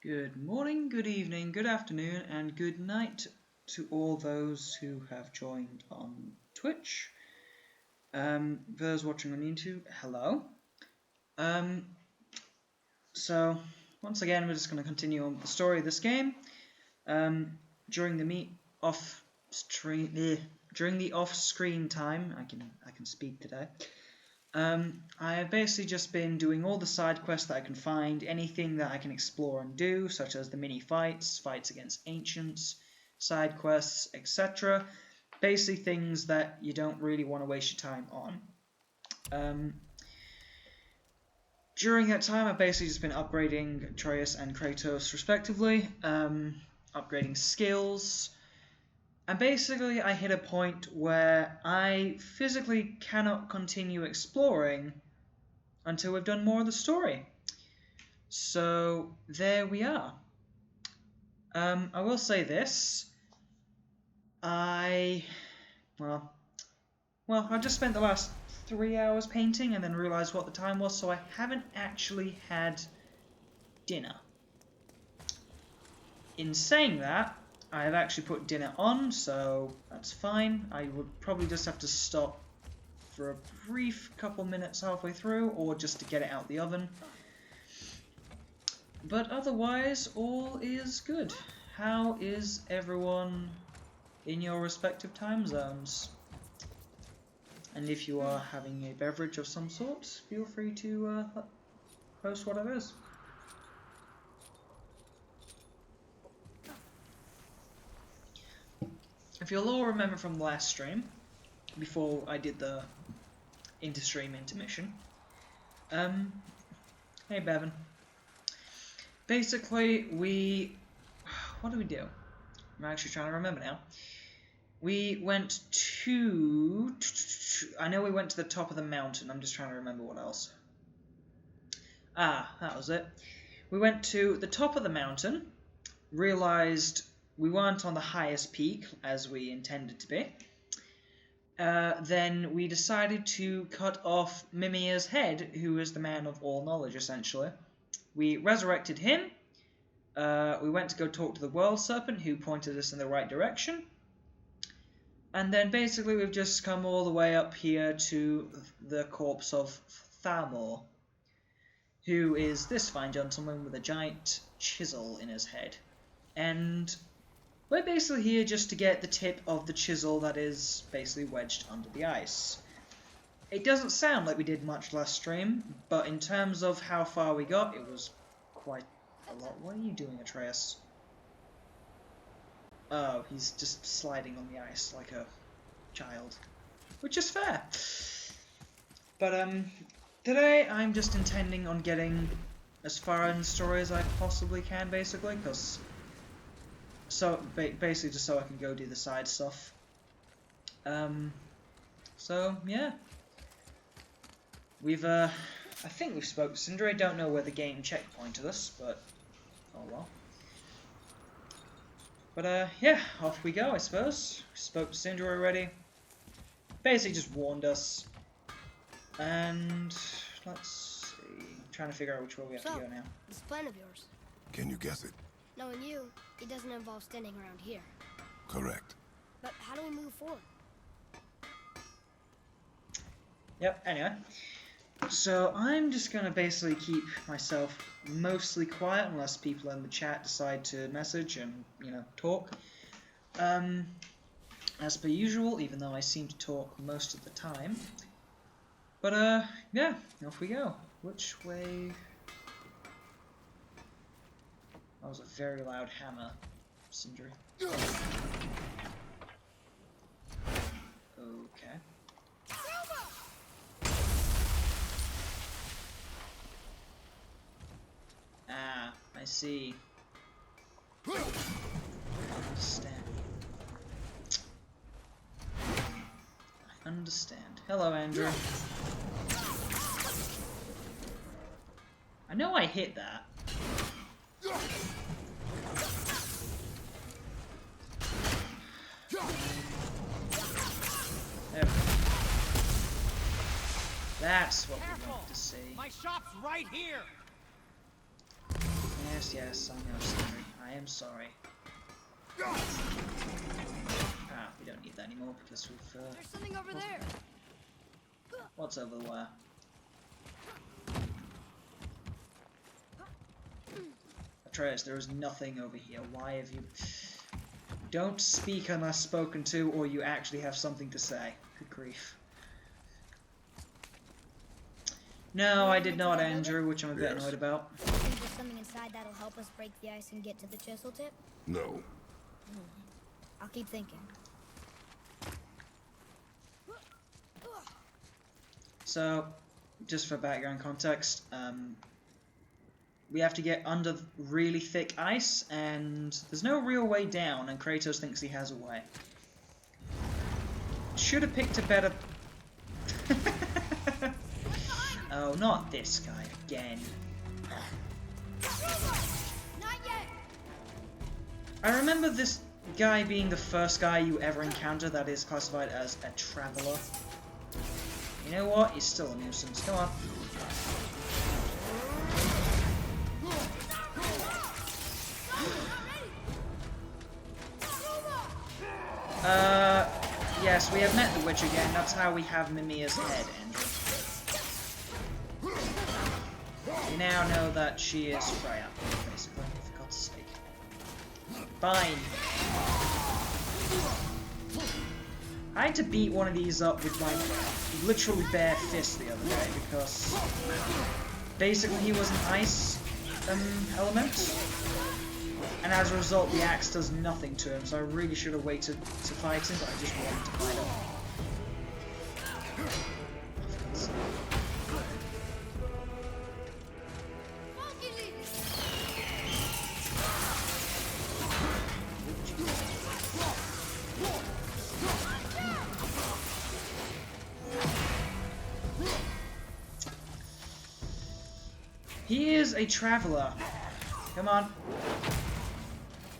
Good morning, good evening, good afternoon, and good night to all those who have joined on Twitch. Those watching on YouTube, hello. So, once again, we're just going to continue on with the story of this game. During the off-screen time, I can speak today. I have basically just been doing all the side quests that I can find, anything that I can explore and do, such as the mini fights, fights against ancients, side quests, etc. Basically things that you don't really want to waste your time on. During that time, I've basically just been upgrading Atreus and Kratos respectively, upgrading skills. And basically, I hit a point where I physically cannot continue exploring until we've done more of the story. So, there we are. I will say this. I've just spent the last 3 hours painting and then realised what the time was, so I haven't actually had dinner. In saying that, I have actually put dinner on, so that's fine. I would probably just have to stop for a brief couple minutes halfway through, or just to get it out the oven. But otherwise, all is good. How is everyone in your respective time zones? And if you are having a beverage of some sort, feel free to post what it is. If you'll all remember from the last stream, before I did the inter-stream intermission, hey Bevan. Basically, what do we do? I'm actually trying to remember now. We went to, I know we went to the top of the mountain, I'm just trying to remember what else. That was it. We went to the top of the mountain, realised we weren't on the highest peak, as we intended to be. Then we decided to cut off Mimir's head, who is the man of all knowledge, essentially. We resurrected him. We went to go talk to the World Serpent, who pointed us in the right direction. And then basically we've just come all the way up here to the corpse of Thamor, who is this fine gentleman with a giant chisel in his head. And we're basically here just to get the tip of the chisel that is basically wedged under the ice. It doesn't sound like we did much last stream, but in terms of how far we got, it was quite a lot. What are you doing, Atreus? Oh, he's just sliding on the ice like a child, which is fair. But today I'm just intending on getting as far in the story as I possibly can, basically, because basically just so I can go do the side stuff. So yeah, I think we've spoke to Cinder. I don't know where the game checkpointed us, but oh well. But yeah, off we go, I suppose. Spoke to Cinder already. Basically just warned us. And let's see. I'm trying to figure out which way we have to go now. This plan of yours. Can you guess it? Knowing you, it doesn't involve standing around here. Correct. But how do we move forward? Yep, anyway. So I'm just going to basically keep myself mostly quiet unless people in the chat decide to message and, talk. As per usual, even though I seem to talk most of the time. But, yeah, off we go. Which way? That was a very loud hammer, Sindri. Okay. Ah, I see. I understand. I understand. Hello, Andrew. I know I hit that. There we go. That's what we wanted to see. My shop's right here. Yes, yes, I know, sorry. I am sorry. Ah, we don't need that anymore because we've, There's something over there. what's over the wire? Atreus, there is nothing over here. Why have you... Don't speak unless spoken to, or you actually have something to say. Good grief. No, I did not, Andrew, which I'm a bit Yes. annoyed about. Think there's something inside that'll help us break the ice and get to the chisel tip? No. I'll keep thinking. So, just for background context, we have to get under really thick ice, and there's no real way down, and Kratos thinks he has a way. Should have picked a better... Oh, not this guy again. Not yet. I remember this guy being the first guy you ever encounter that is classified as a traveler. You know what? He's still a nuisance. Come on. Yes, we have met the witch again. That's how we have Mimir's head, Andrew. We now know that she is Freya, basically, for God's sake. Fine. I had to beat one of these up with my literally bare fist the other day because basically he was an ice element, and as a result the axe does nothing to him, so I really should have waited to fight him, but I just wanted to fight him. He is a traveler. Come on.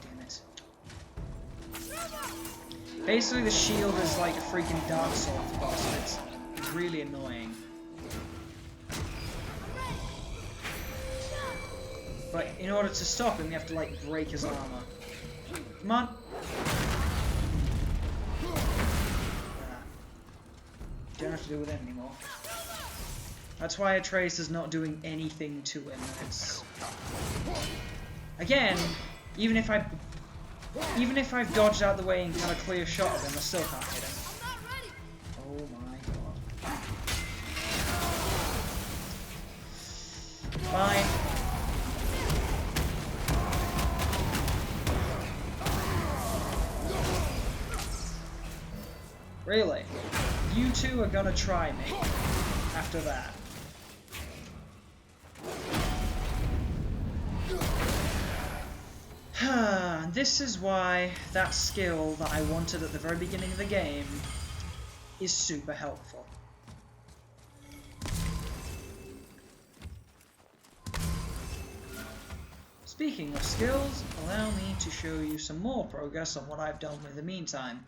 Damn it. Basically, the shield is like a freaking Dark Souls boss. It's really annoying. But in order to stop him, you have to like break his armor. Come on. Don't have to deal with him anymore. That's why Atreus is not doing anything to him. It's... Again, even if I've dodged out the way and got a clear shot of him, I still can't hit him. Oh my god. Fine. Really? You two are gonna try me after that. This is why that skill that I wanted at the very beginning of the game is super helpful. Speaking of skills, allow me to show you some more progress on what I've done in the meantime.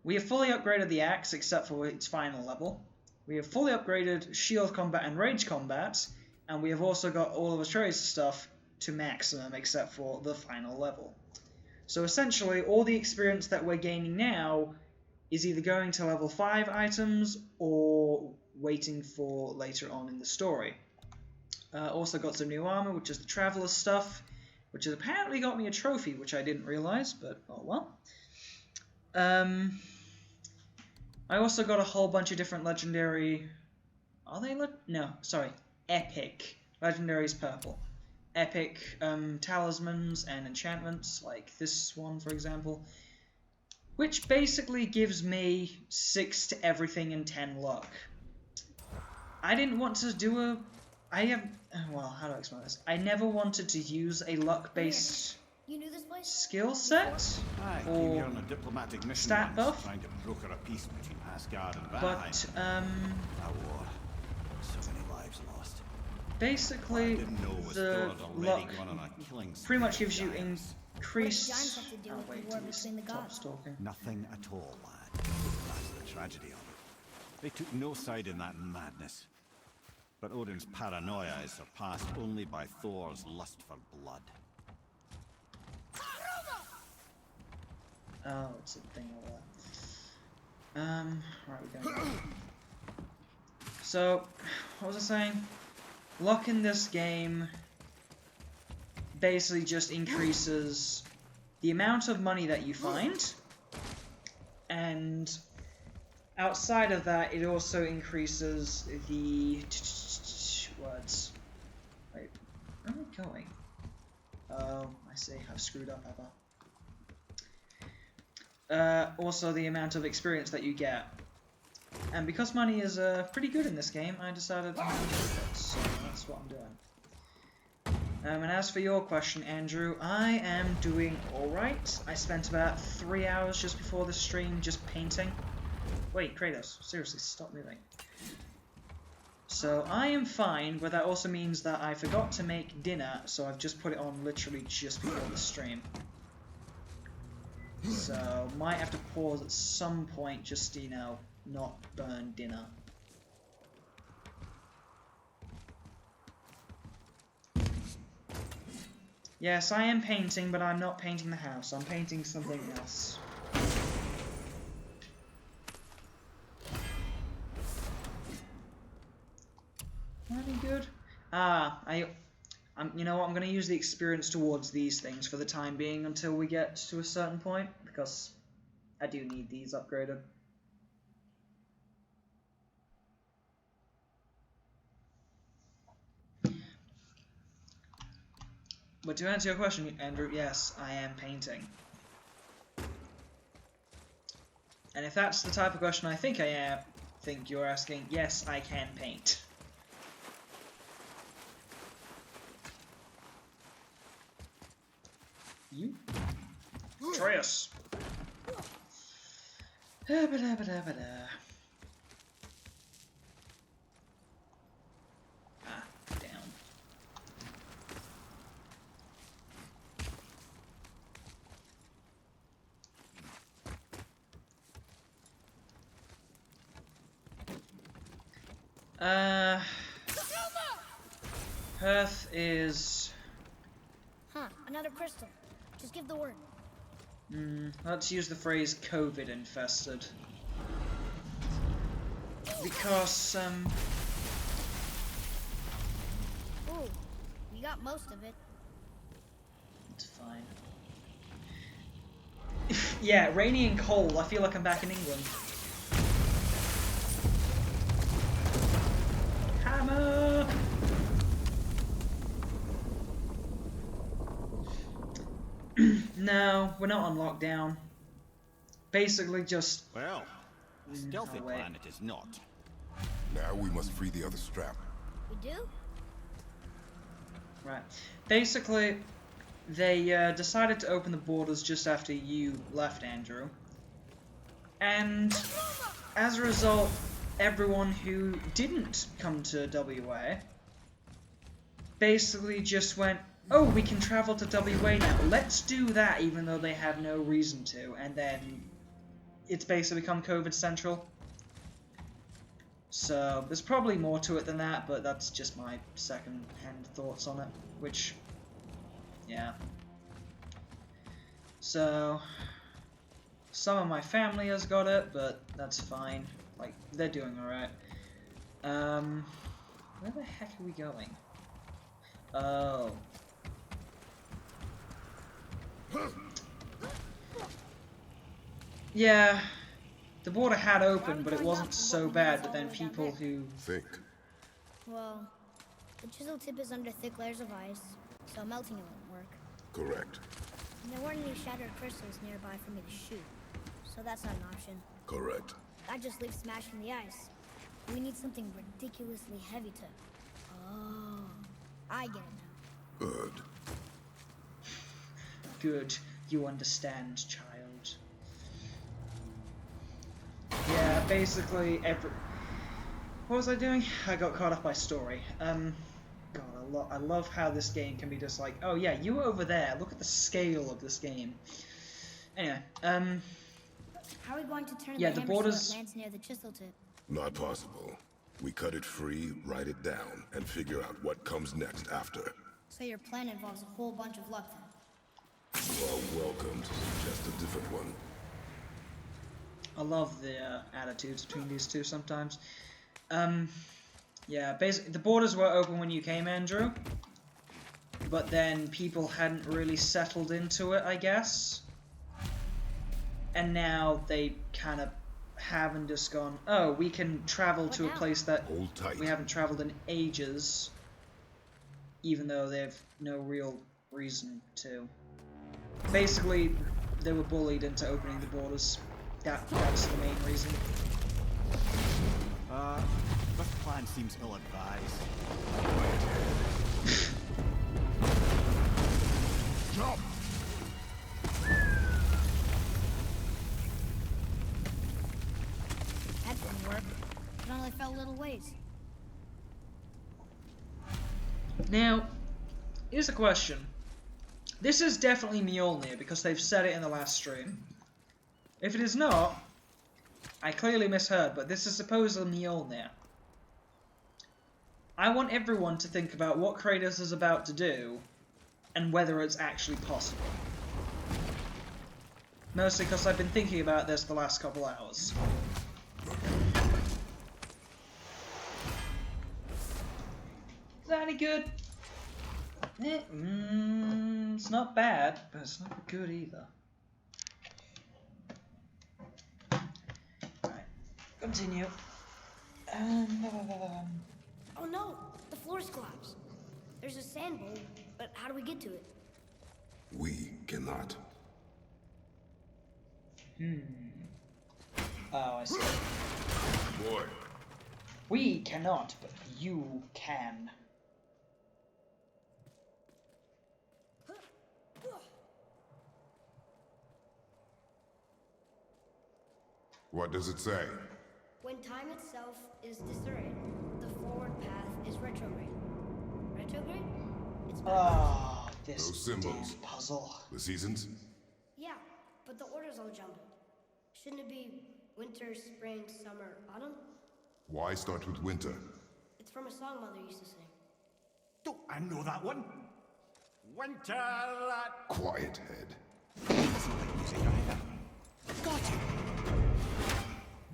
We have fully upgraded the axe except for its final level. We have fully upgraded shield combat and rage combat, and we have also got all of Atreus' stuff to maximum except for the final level. So essentially, all the experience that we're gaining now is either going to level 5 items or waiting for later on in the story. Also got some new armor, which is the Traveler's stuff, which has apparently got me a trophy, which I didn't realize, but oh well. I also got a whole bunch of different legendary... Are they no, sorry. Epic. Legendary's purple. Epic talismans and enchantments, like this one, for example. Which basically gives me 6 to everything and 10 luck. I didn't want to do a... well, how do I explain this? I never wanted to use a luck-based You knew this place? skill set I came or here on a diplomatic mission stat once, buff, trying to broker a peace between Asgard and Valheim. but A war. So many lives lost. basically I didn't know it was the Thor already luck gone on a killing spree pretty much of gives you giants. increased... What does giants have to do with the wait war till between the stop gods? talking. Nothing at all, lad. That's the tragedy of it. They took no side in that madness. But Odin's paranoia is surpassed only by Thor's lust for blood. Oh, it's a thing over there. Right, we're going. So, what was I saying? Luck in this game basically just increases the amount of money that you find, and outside of that, it also increases the words. Wait, where am I going? Oh, I see. I've screwed up, Pepper. Also, the amount of experience that you get. And because money is pretty good in this game, I decided to do it, so that's what I'm doing. And as for your question, Andrew, I am doing alright. I spent about 3 hours just before the stream just painting. Wait, Kratos, seriously, stop moving. So I am fine, but that also means that I forgot to make dinner, so I've just put it on literally just before the stream. So, might have to pause at some point just to, you know, not burn dinner. Yes, I am painting, but I'm not painting the house. I'm painting something else. Any good? You know what? I'm going to use the experience towards these things for the time being until we get to a certain point, because I do need these upgraded. But to answer your question, Andrew, yes, I am painting. And if that's the type of question I think you're asking, yes, I can paint. You? Atreus! Ah, down. Perth is... Huh, another crystal. Just give the word. Let's use the phrase COVID infested. Because, Ooh, we got most of it. it's fine. Yeah, rainy and cold. I feel like I'm back in England. Hammer! No, we're not on lockdown. Basically just... Well, a stealthy oh, wait. plan it is not. Now we must free the other strap. We do? Right. Basically, they decided to open the borders just after you left, Andrew. And as a result, everyone who didn't come to WA basically just went, oh, we can travel to WA now. Let's do that, even though they have no reason to. And then it's basically become COVID Central. So there's probably more to it than that, but that's just my second-hand thoughts on it. Which, yeah. So some of my family has got it, but that's fine. Like, they're doing alright. Where the heck are we going? Oh. Yeah, the border had opened, but it wasn't so bad that then people who... Think. Well, the chisel tip is under thick layers of ice, so melting it won't work. Correct. And there weren't any shattered crystals nearby for me to shoot, so that's not an option. Correct. I just leave smashing the ice. We need something ridiculously heavy to... Oh, I get it now. Good. Good, you understand, child. Yeah, basically what was I doing? I got caught up by story. God, I love how this game can be just like, oh yeah, you were over there. Look at the scale of this game. Anyway, How are we going to turn yeah, the the hammer borders... so it lands near the chisel tip? Not possible. We cut it free, write it down, and figure out what comes next after. So your plan involves a whole bunch of luck then. You are welcome to suggest a different one. I love the attitudes between these two sometimes. Yeah, basically, the borders were open when you came, Andrew. But then people hadn't really settled into it, I guess. And now they kind of have and just gone, oh, we can travel to a place that Hold tight. we haven't traveled in ages. Even though they have no real reason to. Basically, they were bullied into opening the borders. That's the main reason. This plan seems ill-advised. Jump! That didn't work. It only fell little ways. Now, here's a question. This is definitely Mjolnir because they've said it in the last stream. If it is not, I clearly misheard, but this is supposedly Mjolnir. I want everyone to think about what Kratos is about to do and whether it's actually possible. Mostly because I've been thinking about this the last couple hours. Is that any good? It's not bad, but it's not good either. Alright, continue. Oh no! The floor's collapsed. There's a sand bowl, but how do we get to it? We cannot. Oh, I see. Boy, We cannot, but you can. what does it say? When time itself is disarrayed, the forward path is retrograde. Retrograde? It's backwards. Ah, this Those symbols. damn puzzle. The seasons? Yeah, but the order's all jumbled. Shouldn't it be winter, spring, summer, autumn? Why start with winter? It's from a song Mother used to sing. Don't I know that one? Winter! Quiet, head. Doesn't like music either. Got it!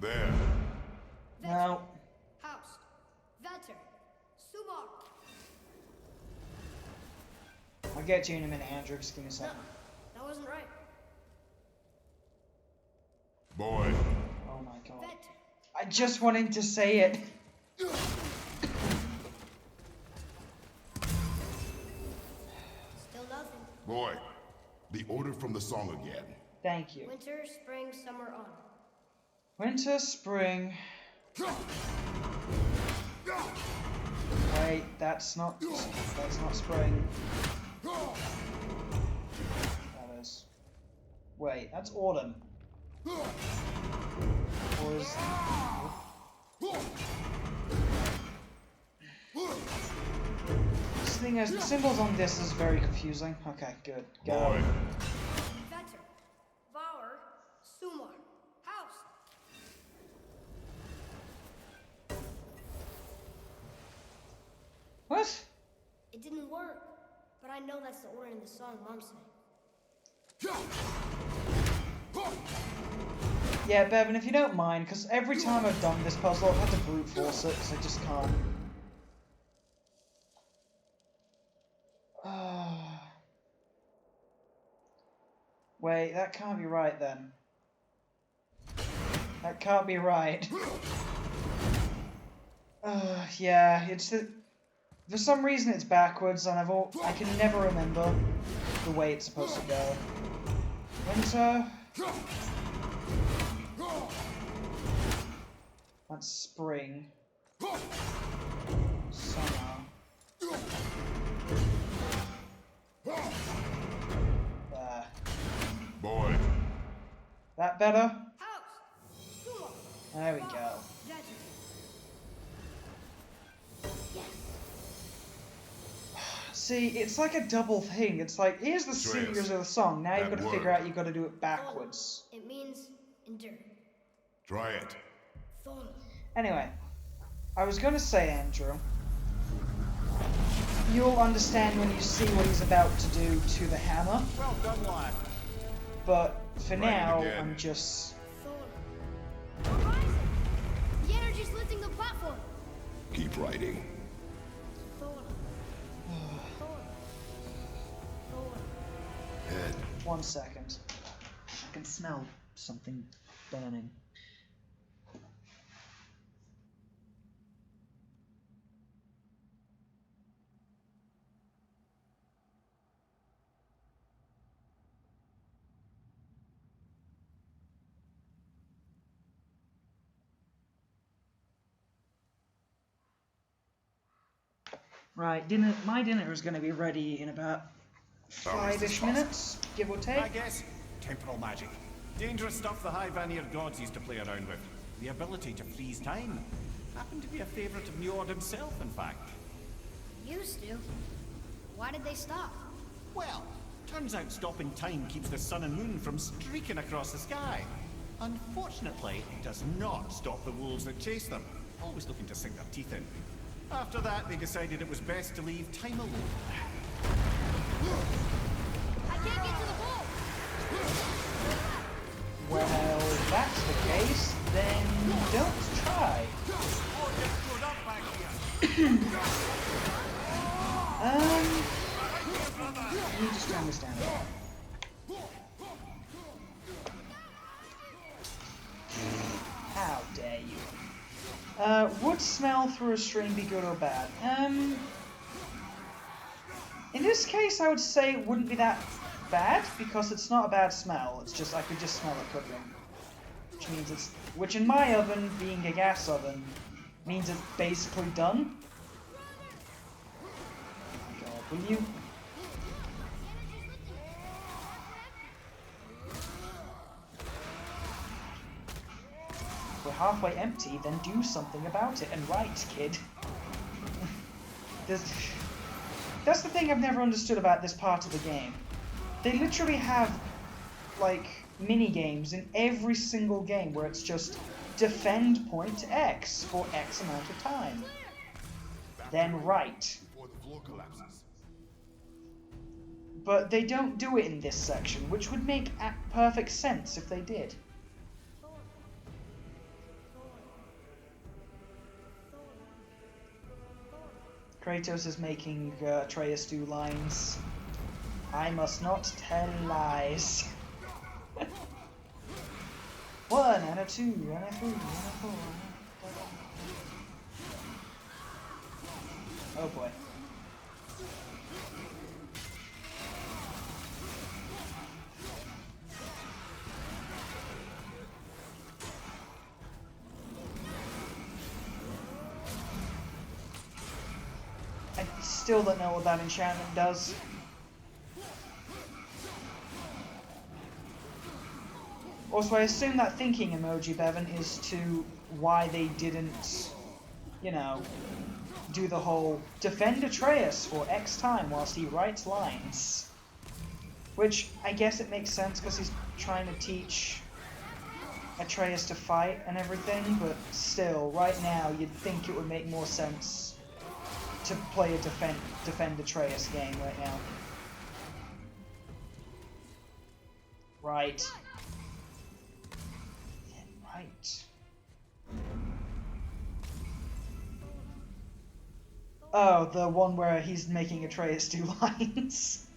There. No. House, Vetter, Subar. I'll get to you in a minute, Andrew. Just give me a No, second. that wasn't right. Boy. Oh my god. Vetter. I just wanted to say it. Still nothing. Boy. The order from the song again. Thank you. Winter, spring, summer, autumn. Winter, spring. Wait, that's not spring. That is. Wait, that's autumn. Or is... This thing is, the symbols on this is very confusing. Okay, good. Go. Boy. Vetter, Vower, Sumar, House. What? It didn't work, but I know that's the order in the song Mom sang. Yeah, Bevan, if you don't mind, because every time I've done this puzzle, I've had to brute force it, because I just can't. Wait, that can't be right then. That can't be right. Yeah, it's the... For some reason it's backwards, and I can never remember the way it's supposed to go. Winter... That's spring. Summer. There. Boy. That better? House, Sumar, There we go. Vetter. Yes. See, it's like a double thing. It's like, here's the singers of the song, now you've that got to word. figure out you've got to do it backwards. It means endure. Try it. Thol. Anyway, I was gonna say, Andrew, you'll understand when you see what he's about to do to the hammer, Well done, lad. but for Right now, again. I'm just... Thor. We're rising. The energy's lifting the platform. Keep writing. Thor. Thor. Thor. Head. 1 second. I can smell something burning. Right, my dinner is going to be ready in about 5-ish minutes, give or I take. guess temporal magic. Dangerous stuff the High Vanir gods used to play around with. The ability to freeze time. Happened to be a favourite of Njord himself, in fact. Used to. Why did they stop? Well, turns out stopping time keeps the sun and moon from streaking across the sky. Unfortunately, it does not stop the wolves that chase them, always looking to sink their teeth in. After that, they decided it was best to leave time alone. I can't get to the hole. Well, if that's the case, then don't try. Let me just turn this down. How dare you? Would smell through a string be good or bad? In this case, I would say it wouldn't be that bad, because it's not a bad smell. It's just, I could just smell it cooking. Which means it's, which in my oven, being a gas oven, means it's basically done. Oh my god, will you? We're halfway empty, then do something about it. And right, kid. That's the thing I've never understood about this part of the game. They literally have, like, mini-games in every single game where it's just defend point X for X amount of time. Then right. Before the floor collapses. But they don't do it in this section, which would make perfect sense if they did. Kratos is making Atreus do lines. I must not tell lies. 1 and a 2 and a 3 and a 4. Oh boy. I still don't know what that enchantment does. Also, I assume that thinking emoji, Bevan, is to why they didn't, you know, do the whole defend Atreus for X time whilst he writes lines. Which, I guess it makes sense because he's trying to teach Atreus to fight and everything, but still, right now, you'd think it would make more sense to play a defend Atreus game right now. Right. Right. Oh, the one where he's making Atreus do lines.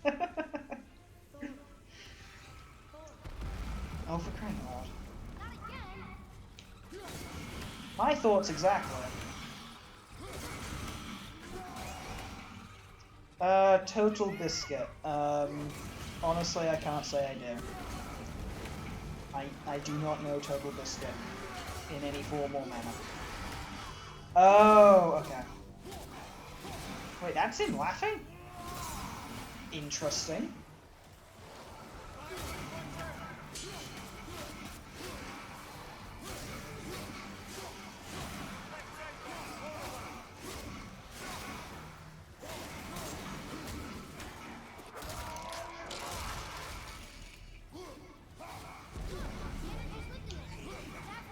Oh, for crying out loud. My thoughts exactly. Total Biscuit. Honestly, I can't say I do. I do not know Total Biscuit in any form or manner. Oh, okay. Wait, that's him laughing? Interesting.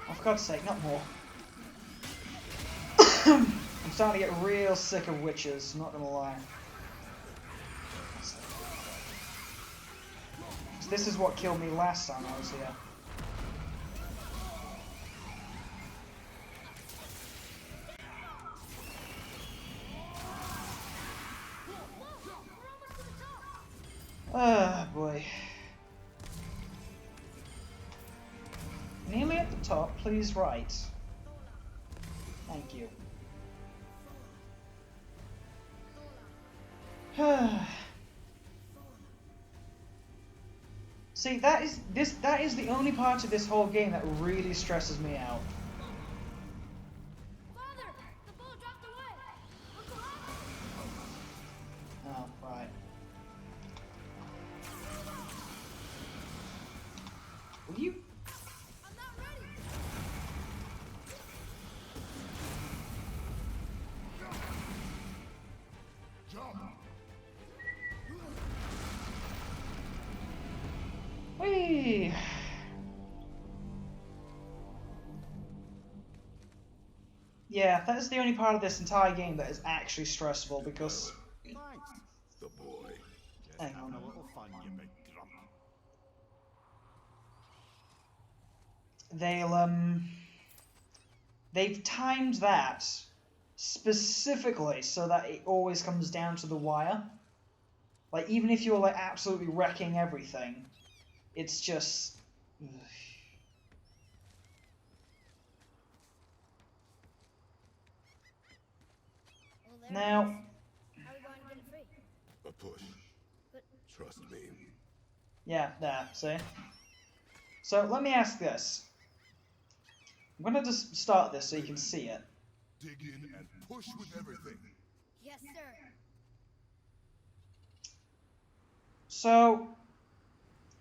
Oh, for God's sake, not more. I'm starting to get real sick of witches, not gonna lie. This is what killed me last time I was here. Oh boy. Nearly at the top, please right. Thank you. See, that is the only part of this whole game that really stresses me out. Father, the ball dropped away. Look what happened. Oh, right. Will you? I'm not ready. Whee! Yeah, that's the only part of this entire game that is actually stressful because... Thanks. The boy. Just Hang having on. a little fun, you big grump. They've timed that specifically so that it always comes down to the wire. Like, even if you're, like, absolutely wrecking everything, it's just... Ugh. Well, there Now... it is. How are we going to get it free? A push. But Trust me. Yeah, there, see? So, let me ask this. I'm gonna just start this so you can see it. Dig in and push with everything. yes, sir. So,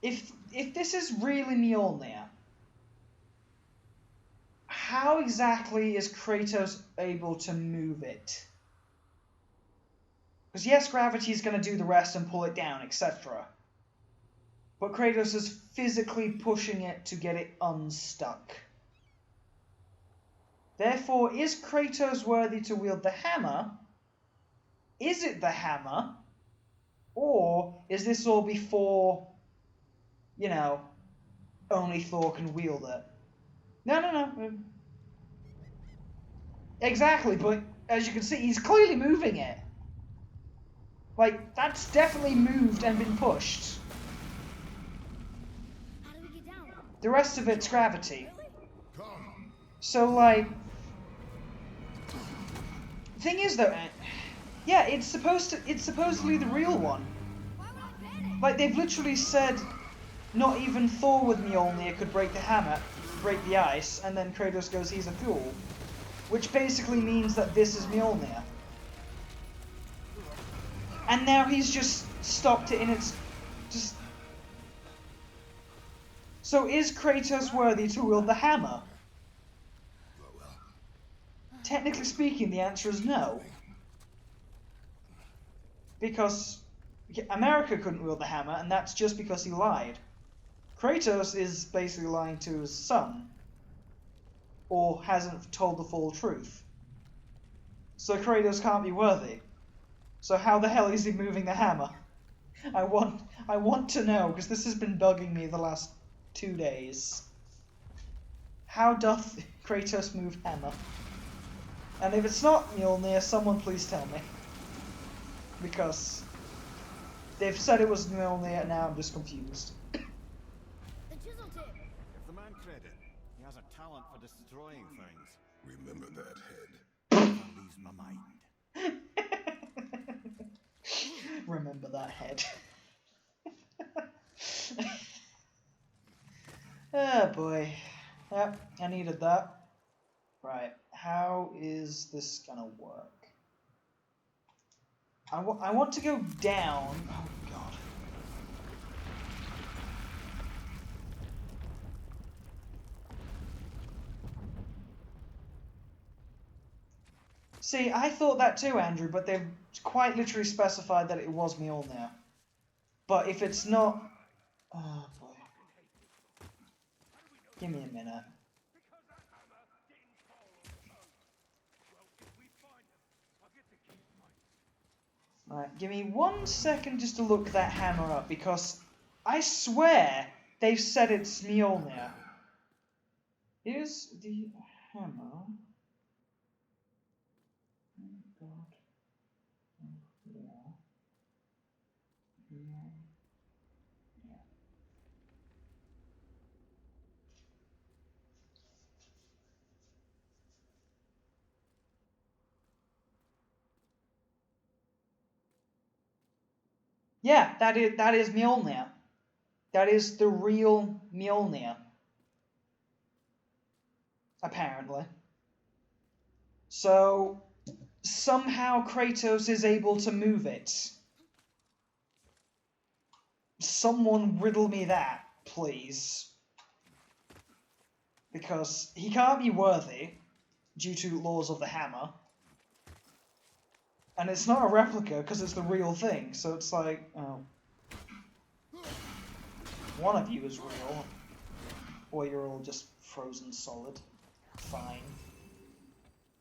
if this is really Mjolnir, how exactly is Kratos able to move it? Because yes, gravity is going to do the rest and pull it down, etc. But Kratos is physically pushing it to get it unstuck. Therefore, is Kratos worthy to wield the hammer? Is it the hammer? Or is this all before, you know, only Thor can wield it? No. Exactly, but as you can see, he's clearly moving it. Like, that's definitely moved and been pushed. How do we get down? The rest of it's gravity. Really? Come. So, like... Thing is, though, yeah, it's supposedly the real one. Why would I panic? Like, they've literally said not even Thor with Mjolnir could break the hammer, break the ice, and then Kratos goes, he's a fool. Which basically means that this is Mjolnir. And now he's just stopped it in its... just... So is Kratos worthy to wield the hammer? Technically speaking, the answer is no. Because America couldn't wield the hammer, and that's just because he lied. Kratos is basically lying to his son. Or hasn't told the full truth. So Kratos can't be worthy. So how the hell is he moving the hammer? I want to know, because this has been bugging me the last 2 days. How doth Kratos move hammer? And if it's not Mjolnir, someone please tell me. Because they've said it was Mjolnir, and now I'm just confused. The chisel tip. Give the man credit. He has a talent for destroying things. Remember that head. Never leaves my mind. Remember that head. Oh boy. Yep, I needed that. Right, how is this gonna work? I want to go down. Oh god. See, I thought that too, Andrew, but they've quite literally specified that it was Mjolnir. But if it's not... Oh boy. Give me a minute. Right, give me 1 second just to look that hammer up, because I swear they've said it's Mjolnir. Here's the hammer. Oh god. Yeah. Yeah. Yeah, that is Mjolnir. That is the real Mjolnir. Apparently. So somehow Kratos is able to move it. Someone riddle me that, please. Because he can't be worthy due to laws of the hammer. And it's not a replica because it's the real thing, so it's like, oh. One of you is real, or you're all just frozen solid. Fine.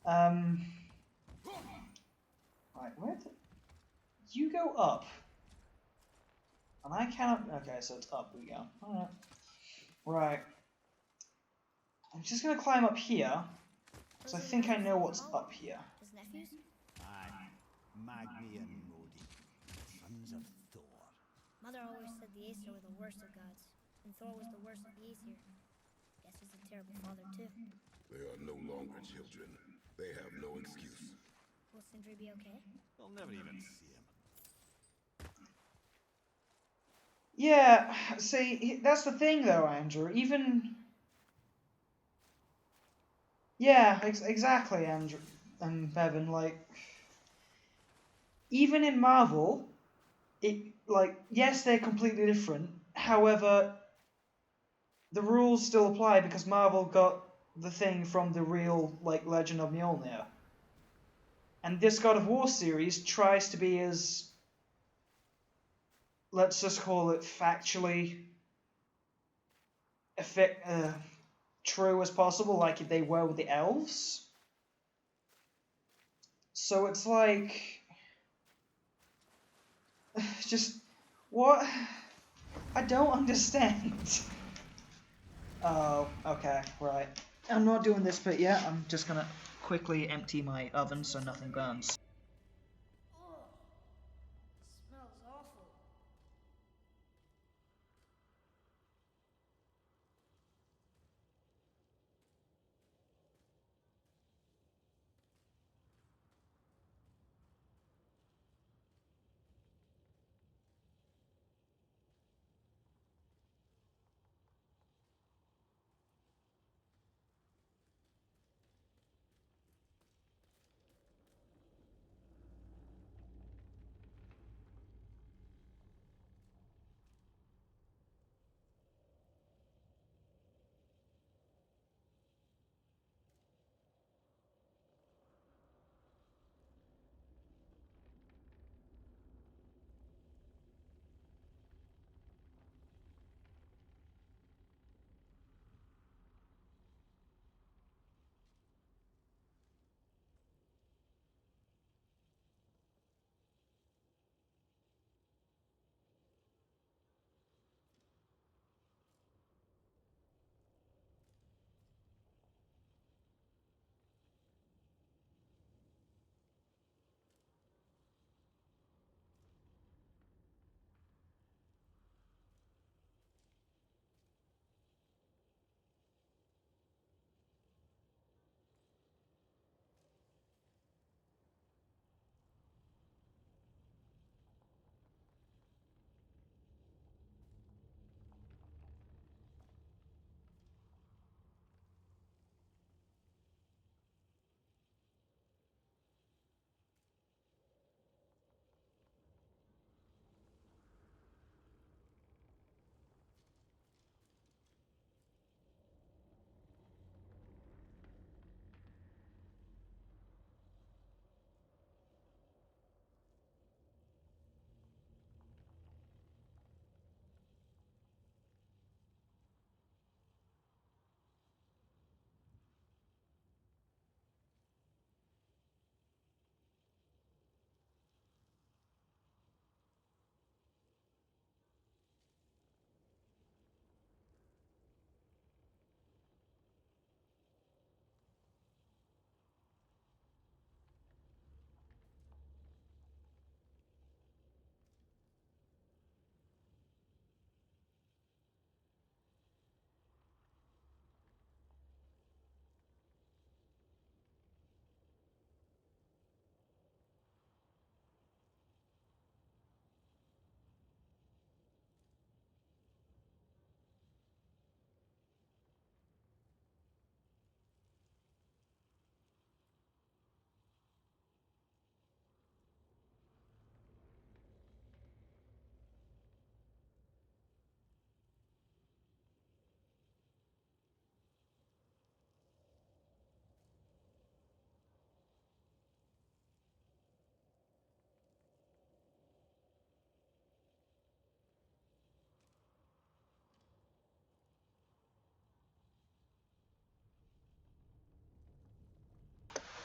Right, where did... You go up. And I cannot... Okay, so it's up we go. Alright. Right. I'm just gonna climb up here, because I think I know what's up here. His nephews? Aye. Magni and Modi, sons of Thor. Mother always said the Aesir were the worst of gods, and Thor was the worst of the Aesir. Guess he's a terrible father, too. They are no longer children. They have no excuse. Will Sindri be okay? They'll never even see him. Yeah, see, that's the thing though, Andrew. Even... Yeah, exactly, Andrew and Bevan. Like, even in Marvel, yes, they're completely different. However, the rules still apply because Marvel got the thing from the real, Legend of Mjolnir. And this God of War series tries to be as, let's just call it, factually true as possible, like they were with the elves. So it's like... just... What? I don't understand. Oh, okay, right. I'm not doing this bit yet. I'm just gonna quickly empty my oven so nothing burns. Oh, smells awful.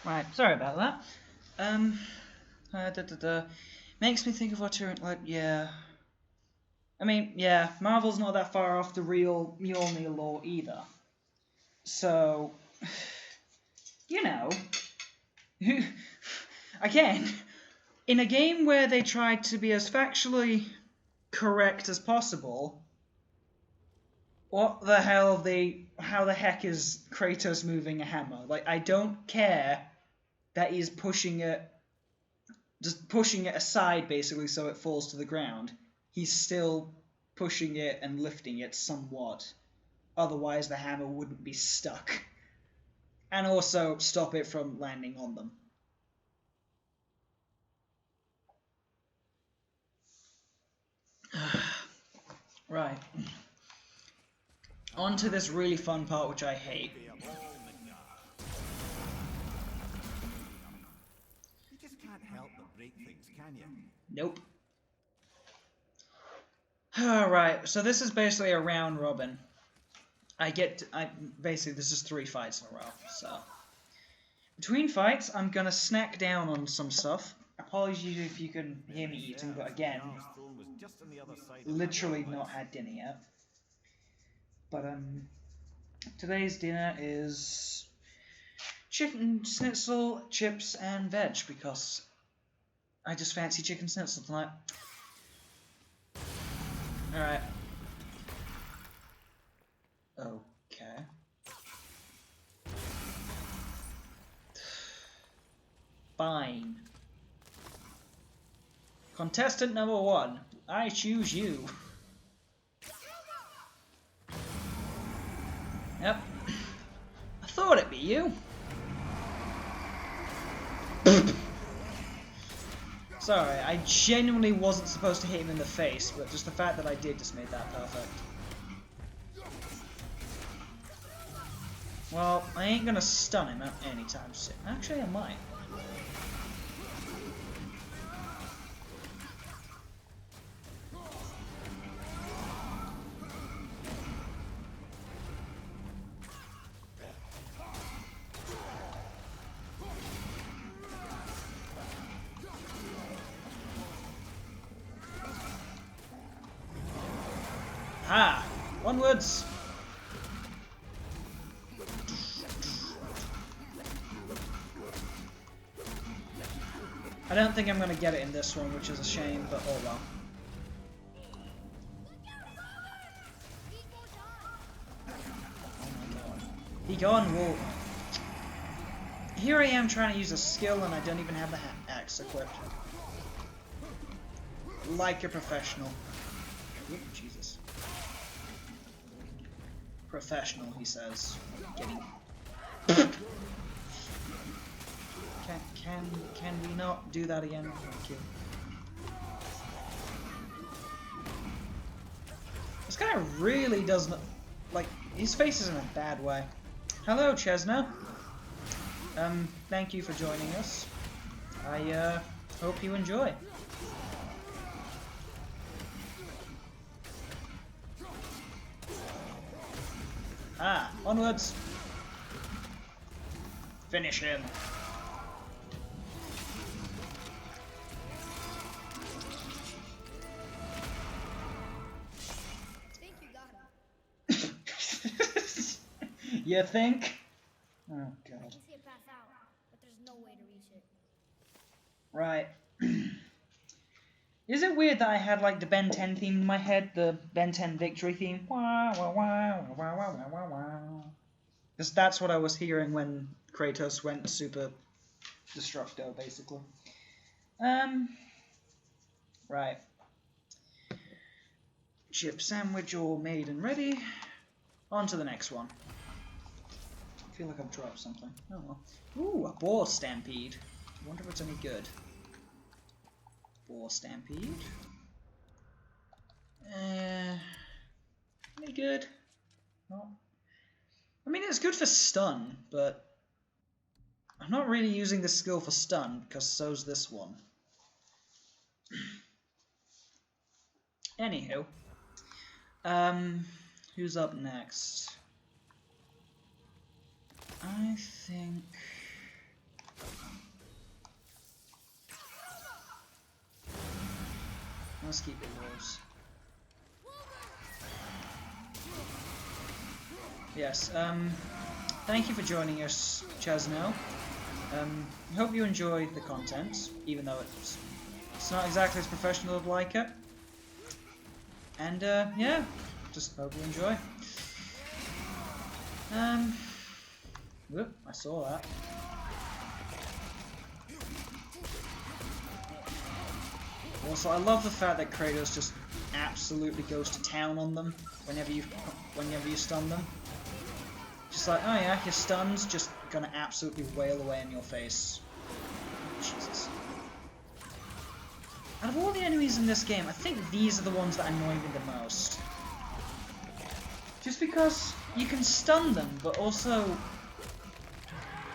Right, sorry about that. Makes me think of what you're like. Yeah. I mean, yeah, Marvel's not that far off the real Mjolnir lore either. So, you know, again, in a game where they tried to be as factually correct as possible, what the hell how the heck is Kratos moving a hammer? Like, I don't care that he's pushing it, just pushing it aside basically so it falls to the ground. He's still pushing it and lifting it somewhat. Otherwise the hammer wouldn't be stuck. And also stop it from landing on them. Right. On to this really fun part which I hate. You just can't help but break things, can you? Nope. Alright, so this is basically a round robin. Basically this is 3 fights in a row, so. Between fights, I'm gonna snack down on some stuff. Apologies if you can hear me eating, but again, literally not had dinner yet. But today's dinner is chicken schnitzel, chips, and veg because I just fancy chicken schnitzel tonight. Alright. Okay. Fine. Contestant number 1, I choose you. Yep. I thought it'd be you. Sorry, I genuinely wasn't supposed to hit him in the face, but just the fact that I did just made that perfect. Well, I ain't gonna stun him anytime soon. Actually, I might. Ah! Onwards! I don't think I'm going to get it in this one, which is a shame, but oh well. Oh my god. Be gone, Wolf. Here I am trying to use a skill and I don't even have the axe equipped. Like a professional. Oop, Jesus. Professional, he says. Getting... Can we not do that again? Thank you. This guy really doesn't... Like, his face is in a bad way. Hello, Chesna. Thank you for joining us. I, hope you enjoy. Ah, onwards. Finish him. You think? Oh god. I can see it pass out, but there's no way to reach it. Right. Is it weird that I had like the Ben 10 theme in my head, the Ben 10 victory theme? Wah, wah, wah, wah, wah, wah, wah, wah. Because that's what I was hearing when Kratos went super destructo, basically. Right. Chip sandwich all made and ready. On to the next one. I feel like I've dropped something. Oh well. Ooh, a boar stampede. I wonder if it's any good. Boar stampede. Any good? No. I mean, it's good for stun, but I'm not really using this skill for stun because so's this one. Anywho, who's up next? I think Let's keep it wolves. Yes, thank you for joining us, Chesno. I hope you enjoyed the content, even though it's not exactly as professional as I'd like it. And, yeah, just hope you enjoy. Whoop, I saw that. Also, I love the fact that Kratos just absolutely goes to town on them whenever you stun them. Just like, oh yeah, your stun's just gonna absolutely wail away in your face. Jesus. Out of all the enemies in this game, I think these are the ones that annoy me the most. Just because you can stun them, but also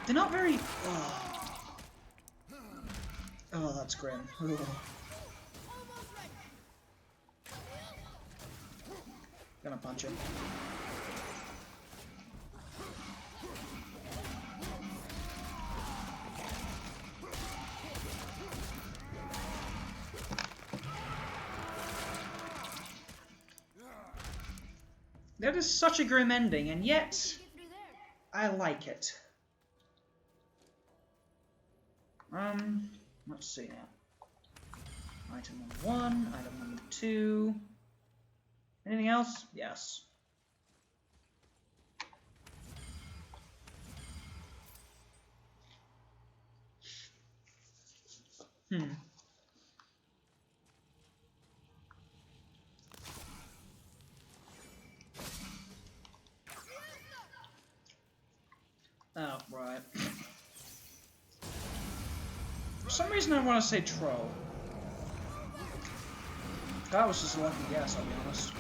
they're not very. Oh, that's grim. Ugh. Gonna punch him. That is such a grim ending, and yet I like it. Let's see now. Item number 1, item number 2. Anything else? Yes. Oh, right. For some reason I want to say troll. That was just a lucky guess, I'll be honest.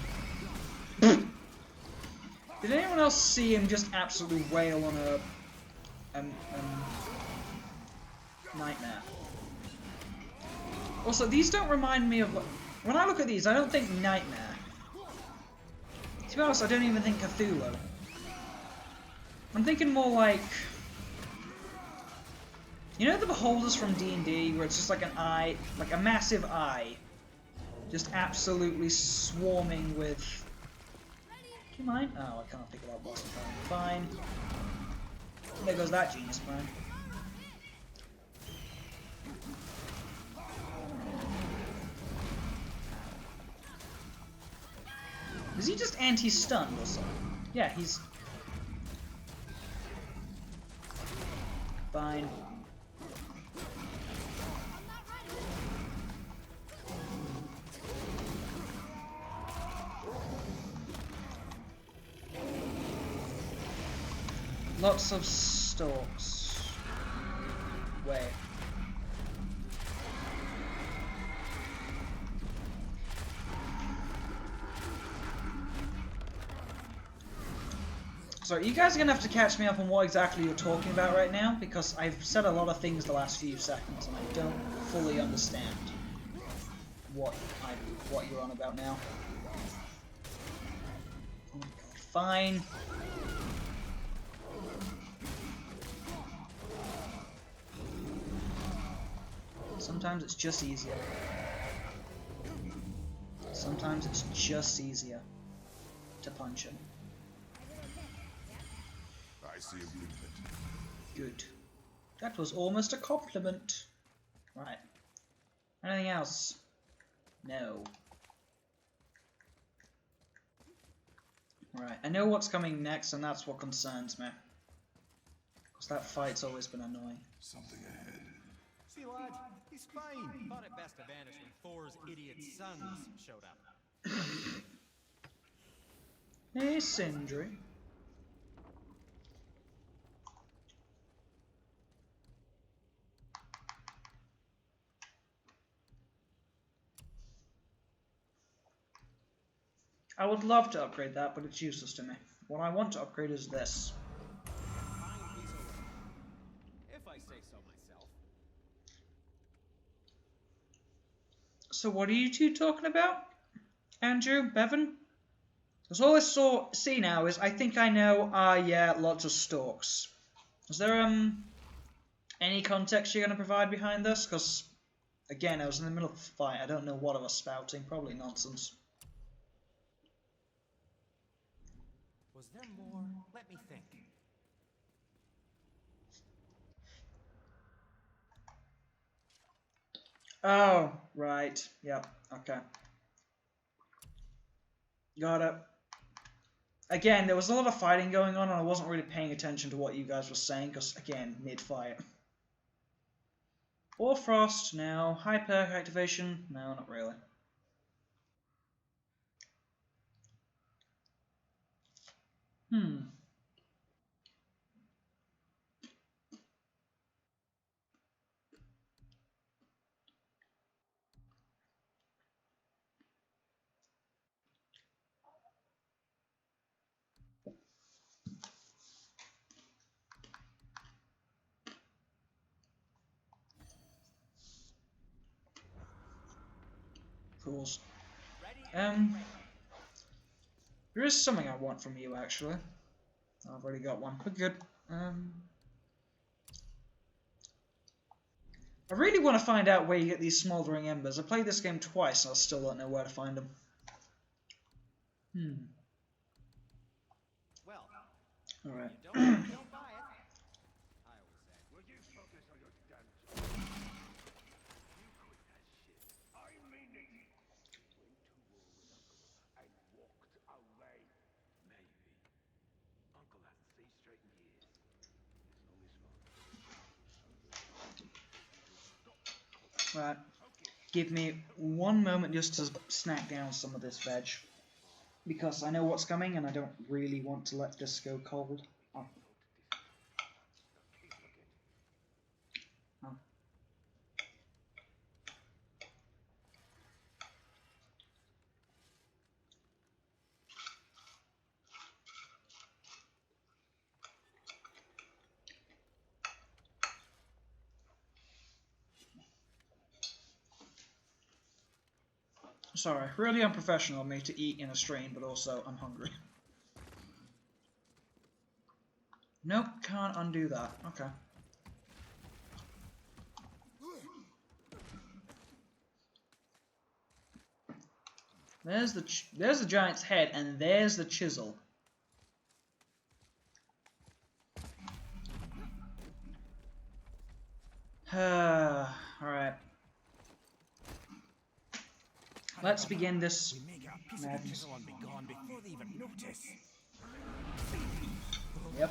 Did anyone else see him just absolutely wail on a nightmare? Also, these don't remind me of... When I look at these, I don't think nightmare. To be honest, I don't even think Cthulhu. I'm thinking more like... You know the beholders from D&D, where it's just like an eye, like a massive eye, just absolutely swarming with... Do you mind? Oh, I can't pick it up. Fine. There goes that genius plan. Is he just anti-stunned or something? Yeah, he's... Fine. Lots of stalks. Wait. So you guys are going to have to catch me up on what exactly you're talking about right now, because I've said a lot of things the last few seconds and I don't fully understand what you're on about now. Oh my god, fine. Sometimes it's just easier. Sometimes it's just easier to punch him. I see improvement. Good. That was almost a compliment. Right. Anything else? No. Right. I know what's coming next, and that's what concerns me. Because that fight's always been annoying. Something ahead. See, lad, he's fine. Thought it best to vanish when Thor's idiot sons showed up. Hey, Sindri. I would love to upgrade that, but it's useless to me. What I want to upgrade is this. Fine piece of work. If I say so myself. So what are you two talking about? Andrew? Bevan? Because all I see now is, I think I know, yeah, lots of stalks. Is there, any context you're going to provide behind this? Because Again, I was in the middle of a fight. I don't know what I was spouting. Probably nonsense. Was there more? Let me think. Oh, right. Yep. Okay. Got it. Again, there was a lot of fighting going on, and I wasn't really paying attention to what you guys were saying, because, again, mid-fight. Or Frost, now. High perk activation, no, not really. Fools. There is something I want from you, actually. I've already got one. We're good. I really want to find out where you get these smoldering embers. I played this game twice and I still don't know where to find them. Well, Alright. you don't buy it. I always say. Would you focus on your damn job? You quit that shit. I mean it. Went to war with Uncle and walked away. Maybe. Uncle hasn't seen straight in years. It's not his fault. Right. Give me one moment just to snack down some of this veg. Because I know what's coming and I don't really want to let this go cold. Oh. Oh. Sorry, really unprofessional of me to eat in a stream, but also I'm hungry. Nope, can't undo that. Okay. There's the giant's head, and there's the chisel. Alright. Let's begin this We may get a piece of the madness. chisel and be gone before they even notice. Yep.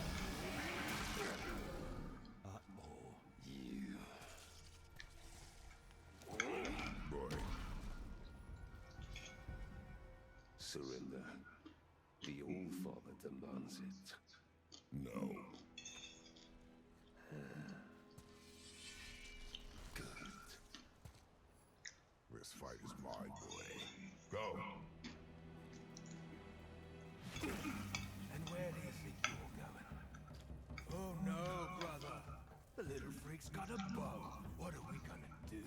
Boy. Surrender. The All Father demands it. No. Good. This fight is mine, boy. Go. And where do you think you're going? Oh no, brother. The little freak's got a bow. What are we gonna do?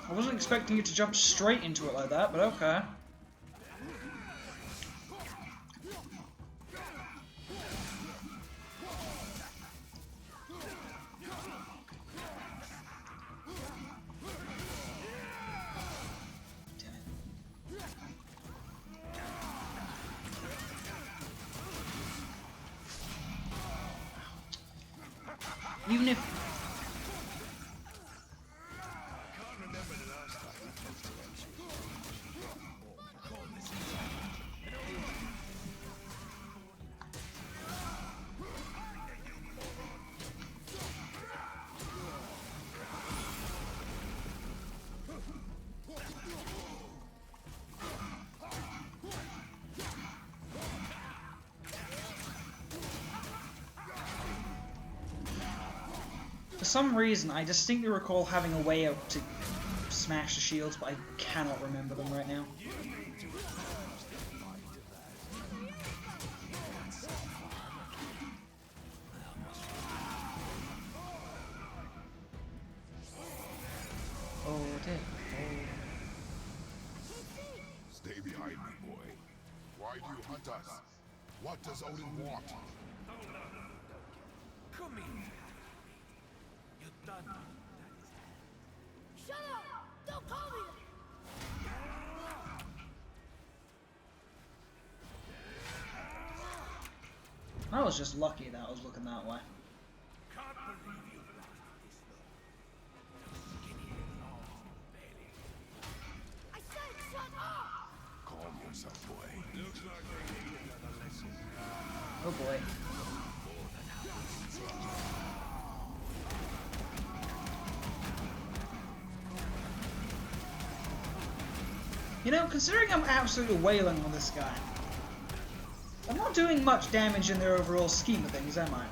I wasn't expecting you to jump straight into it like that, but okay. Even if... For some reason, I distinctly recall having a way out to smash the shields, but I cannot remember them right now. Oh, dear. Stay behind me, boy. Why do you hunt us? What does Odin want? Come in. You're done. Shut up! Don't call me I was just lucky that I was looking that way. Can't believe you lasted this long. Skinny long belly. I said shut up! Calm yourself, boy. Looks like they need another lesson. Oh boy. You know, considering I'm absolutely wailing on this guy, I'm not doing much damage in the overall scheme of things, am I?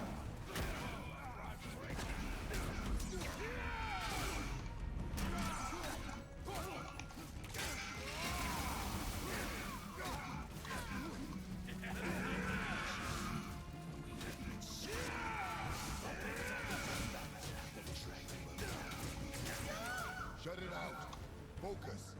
Shut it out. Focus.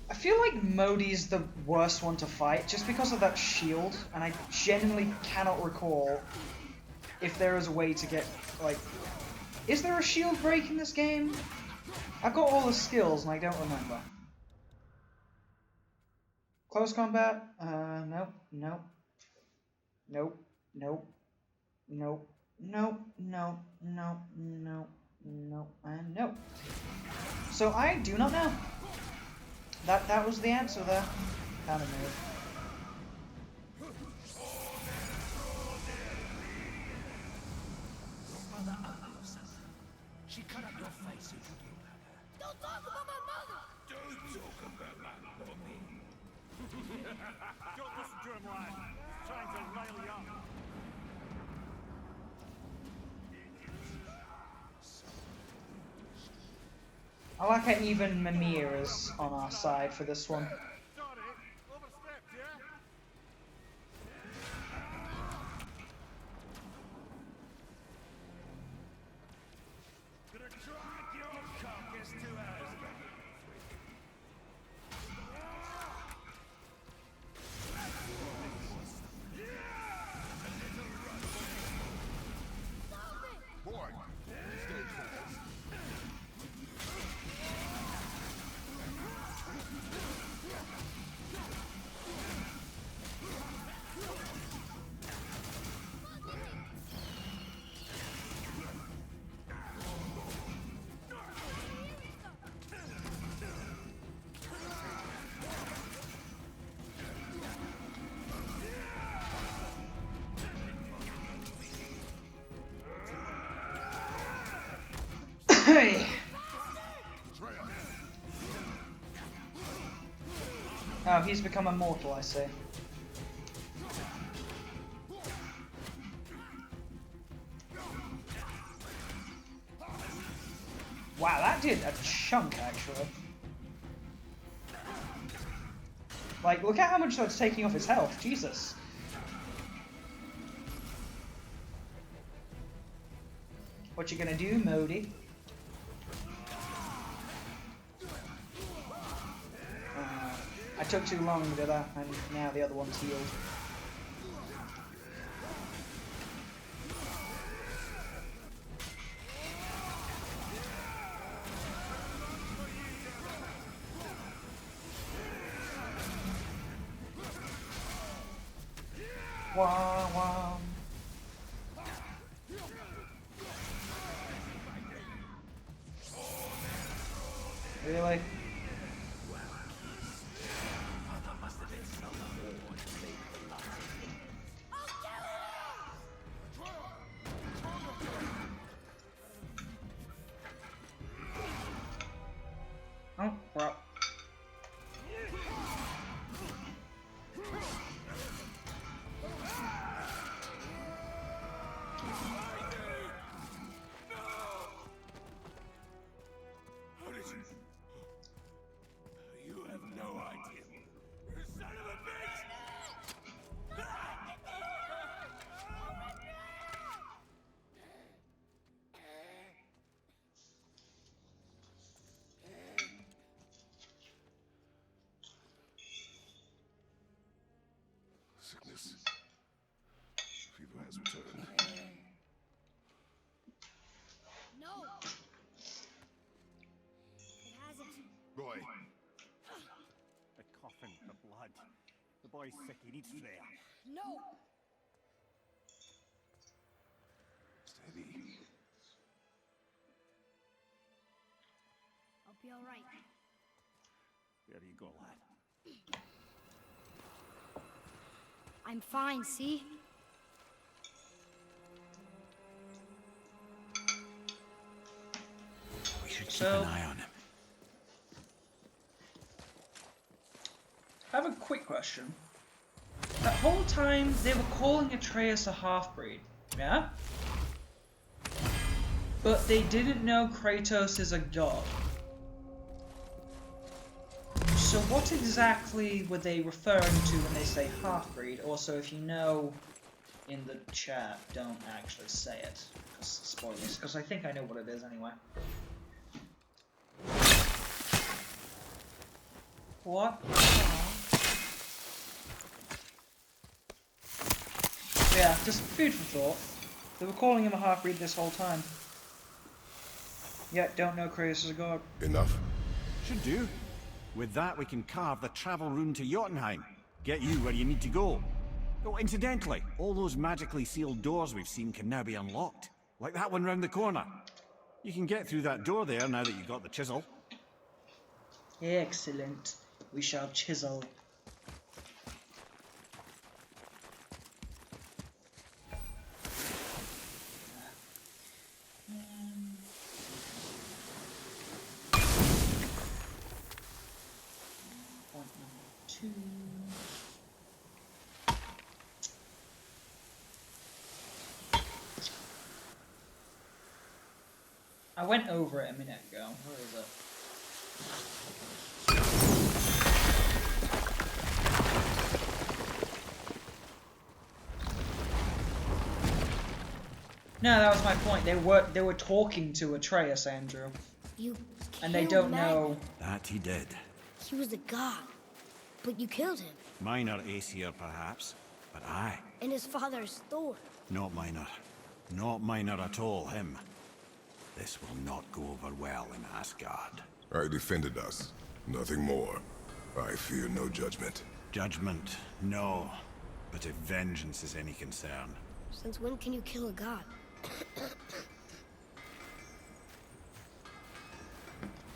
I feel like Modi's the worst one to fight just because of that shield, and I genuinely cannot recall if there is a way to get, like... Is there a shield break in this game? I've got all the skills and I don't remember. Close combat? Nope, nope. Nope, nope. Nope, nope, nope, nope, nope, nope, and nope. So I do not know. That was the answer there. Kind of move. Mother owes us. She cut up your face if you killed her. Don't talk about my mother! Don't talk about my mommy. Don't listen to him, lad. Trying to rile you up. I like how even Mimir is on our side for this one. Sorry, overstepped, yeah? Gonna drag your carcass to ours. Boy, stay focused. Hey! Oh, he's become immortal, I see. Wow, that did a chunk, actually. Like, look at how much that's taking off his health. Jesus. What you gonna do, Modi? I took too long to do that, and now the other one's healed. Wah, wah. Really? Oh, well. business. Fever has returned. No! It hasn't. Roy. The coffin, the blood. The boy's sick, he needs Freya. No! Steady. I'll be alright. There you go, lad. I'm fine, see? We should keep So- an eye on him. I have a quick question. That whole time they were calling Atreus a half-breed, yeah? But they didn't know Kratos is a god. So what exactly were they referring to when they say half-breed? Also, if you know in the chat, don't actually say it. Spoilers, because I think I know what it is anyway. What? Yeah, just food for thought. They were calling him a half-breed this whole time. Yet don't know Kratos is a god. Enough. Should do. With that, we can carve the travel rune to Jotunheim. Get you where you need to go. Oh, incidentally, all those magically sealed doors we've seen can now be unlocked. Like that one round the corner. You can get through that door there now that you've got the chisel. Excellent. We shall chisel. Point number 2. I went over it a minute ago. Where is it? No, that was my point. They were talking to Atreus, Andrew, You and they killed don't Mag- know. That he did. He was a god. But you killed him. Minor Aesir, perhaps, but I. And his father's Thor. Not minor. Not minor at all, him. This will not go over well in Asgard. I defended us. Nothing more. I fear no judgment. Judgment, no. But if vengeance is any concern, Since when can you kill a god?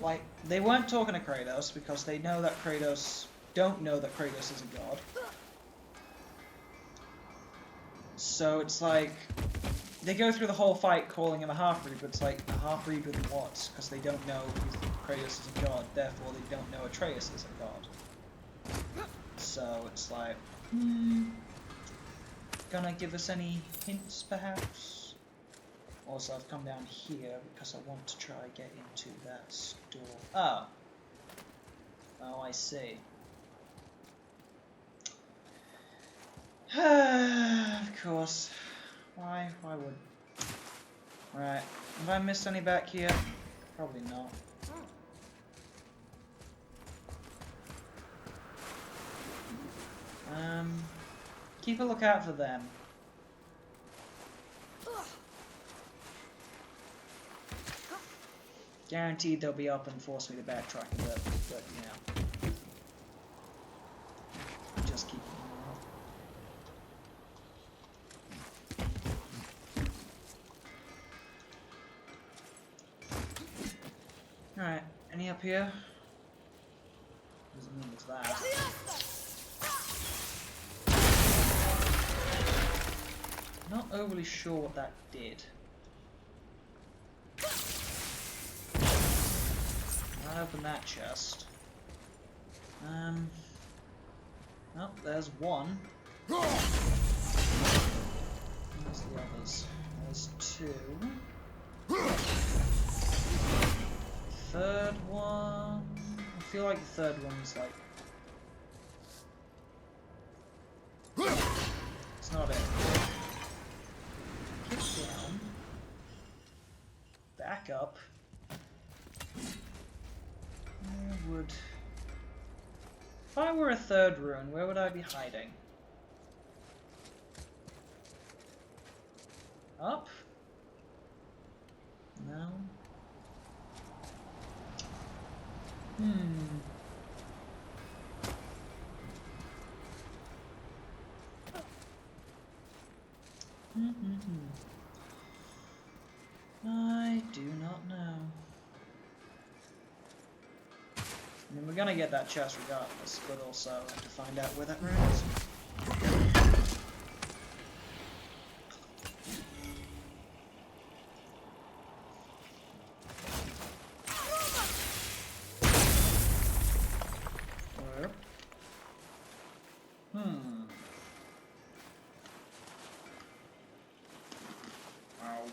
Like, they weren't talking to Kratos because they know that don't know that Kratos is a god. So it's like, they go through the whole fight calling him a half-breed, but it's like, a half-breed with what? Because they don't know Kratos is a god, therefore they don't know Atreus is a god. So it's like, gonna give us any hints, perhaps? Also, I've come down here because I want to try get into that store. Oh. Oh, I see. Of course. Why would... Right. Have I missed any back here? Probably not. Keep a lookout for them. Guaranteed they'll be up and force me to backtrack a bit, but you know. Just keep Alright, any up here? Doesn't mean it's that. Not overly sure what that did. I'll open that chest. Oh, there's one. Where's the others? There's two. Third one. I feel like the third one's like. It's not it. Kick down. Back up. Where would... If I were a third rune, where would I be hiding? Up? No. I do not know. I mean, we're gonna get that chest regardless, but also have to find out where that room is. Where? Ow.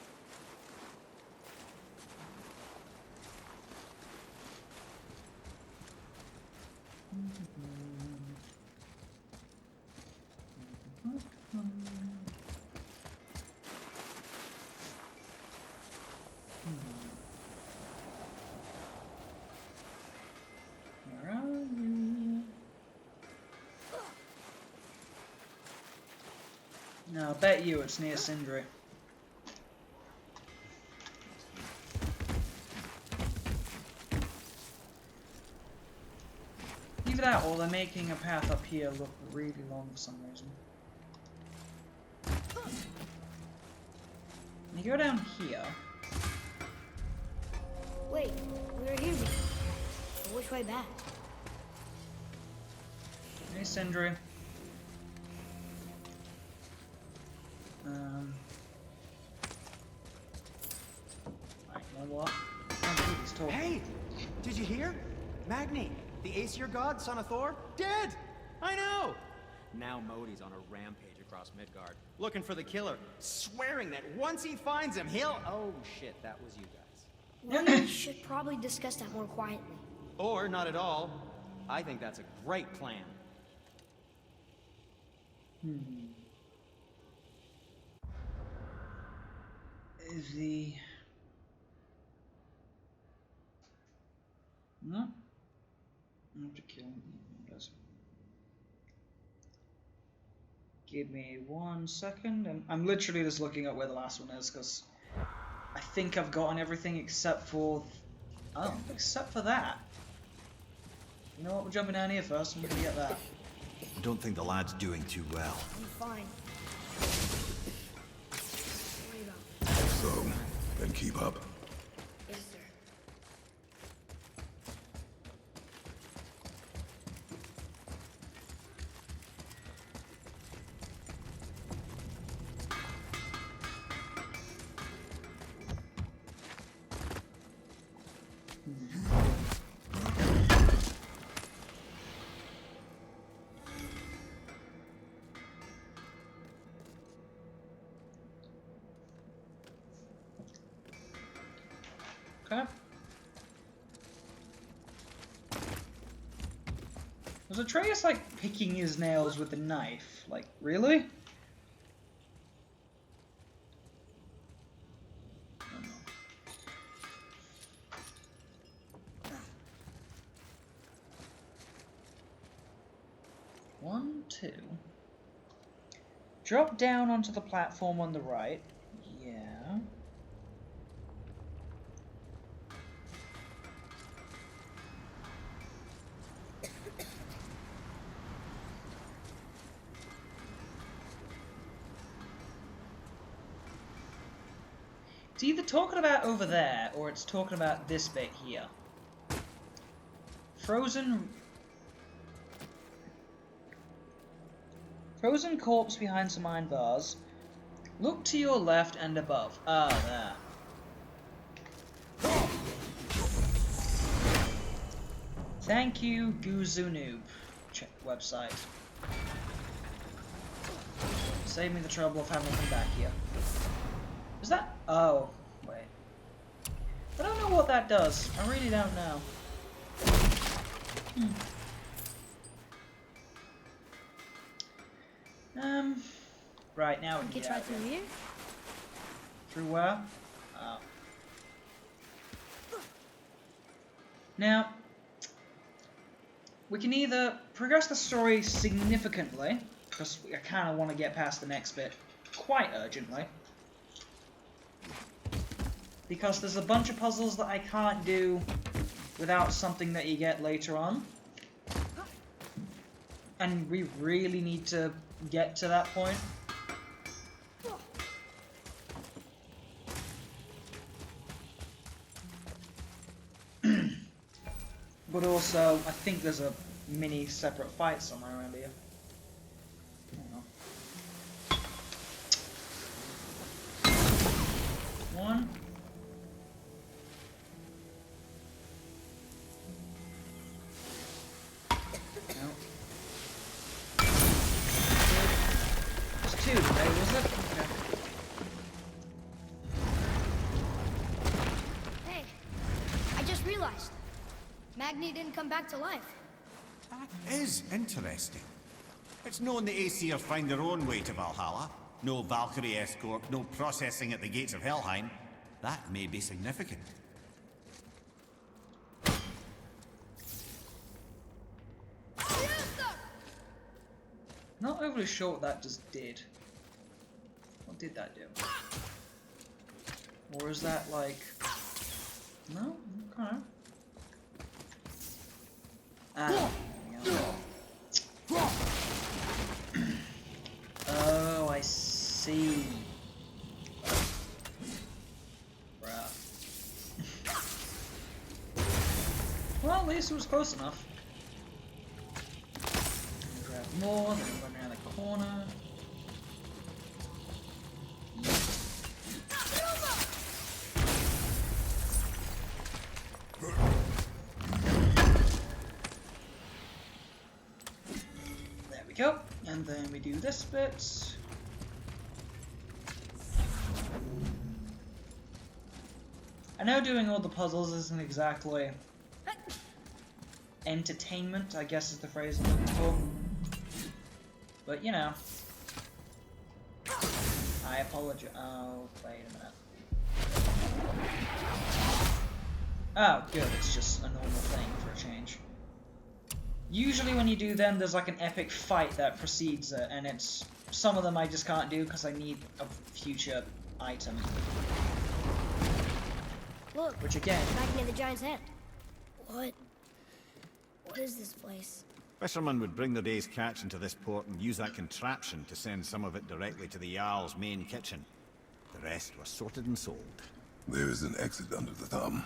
Where are you? No, I bet you it's near Sindri. Either that or they're making a path up here look really long for some reason. When you go down here, Wait, we were here before. But which way back? hey Sindri. Right, you know what? Oh, he's talking. Hey! Did you hear? Magni, the Aesir god, son of Thor, dead! I know! Now Modi's on a rampage across Midgard, looking for the killer, swearing that once he finds him, he'll... Oh shit, that was you guys. We should probably discuss that more quietly. Or not at all. I think that's a great plan. Is the... No? I have to kill him. Does. Give me 1 second. I'm literally just looking at where the last one is because I think I've gotten everything except for... Oh, except for that. You know what? We're jumping down here first. I'm gonna get that. I don't think the lad's doing too well. I'm fine. Worry about. So, then keep up. Yes, sir. Okay. Was Atreus like picking his nails with a knife? Like, really? One, two. Drop down onto the platform on the right. Yeah. It's either talking about over there, or it's talking about this bit here. Frozen corpse behind some iron bars. Look to your left and above. Ah, there. Thank you, Guzunoob. Check website. Save me the trouble of having to come back here. Is that... Oh, wait. I don't know what that does. I really don't know. Right, now we We can could get try out of through here. here. Through where? Oh. Now, we can either progress the story significantly, because I kind of want to get past the next bit quite urgently, because there's a bunch of puzzles that I can't do without something that you get later on. And we really need to get to that point. But also, I think there's a mini separate fight somewhere around here. I don't know. One. No. There's two today, was it? Okay. Hey, I just realized. Magni didn't come back to life. That is interesting. It's known the Aesir find their own way to Valhalla. No Valkyrie escort, no processing at the gates of Helheim. That may be significant. Not overly sure what that just did. What did that do? Or is that like... No? Okay. Ah, there we go. Oh, I see. Bruh. Well, at least it was close enough. Grab more, then run around the corner. There we go. And then we do this bit. I know doing all the puzzles isn't exactly entertainment, I guess is the phrase I'm looking for. But you know. I apologize. Oh, wait a minute. Oh, good. It's just a normal thing for a change. Usually when you do them, there's like an epic fight that precedes it, and it's... Some of them I just can't do because I need a future item. Look, Which again... Magni the Giant's head. What is this place? Fishermen would bring their day's catch into this port and use that contraption to send some of it directly to the Jarl's main kitchen. The rest was sorted and sold. There is an exit under the thumb.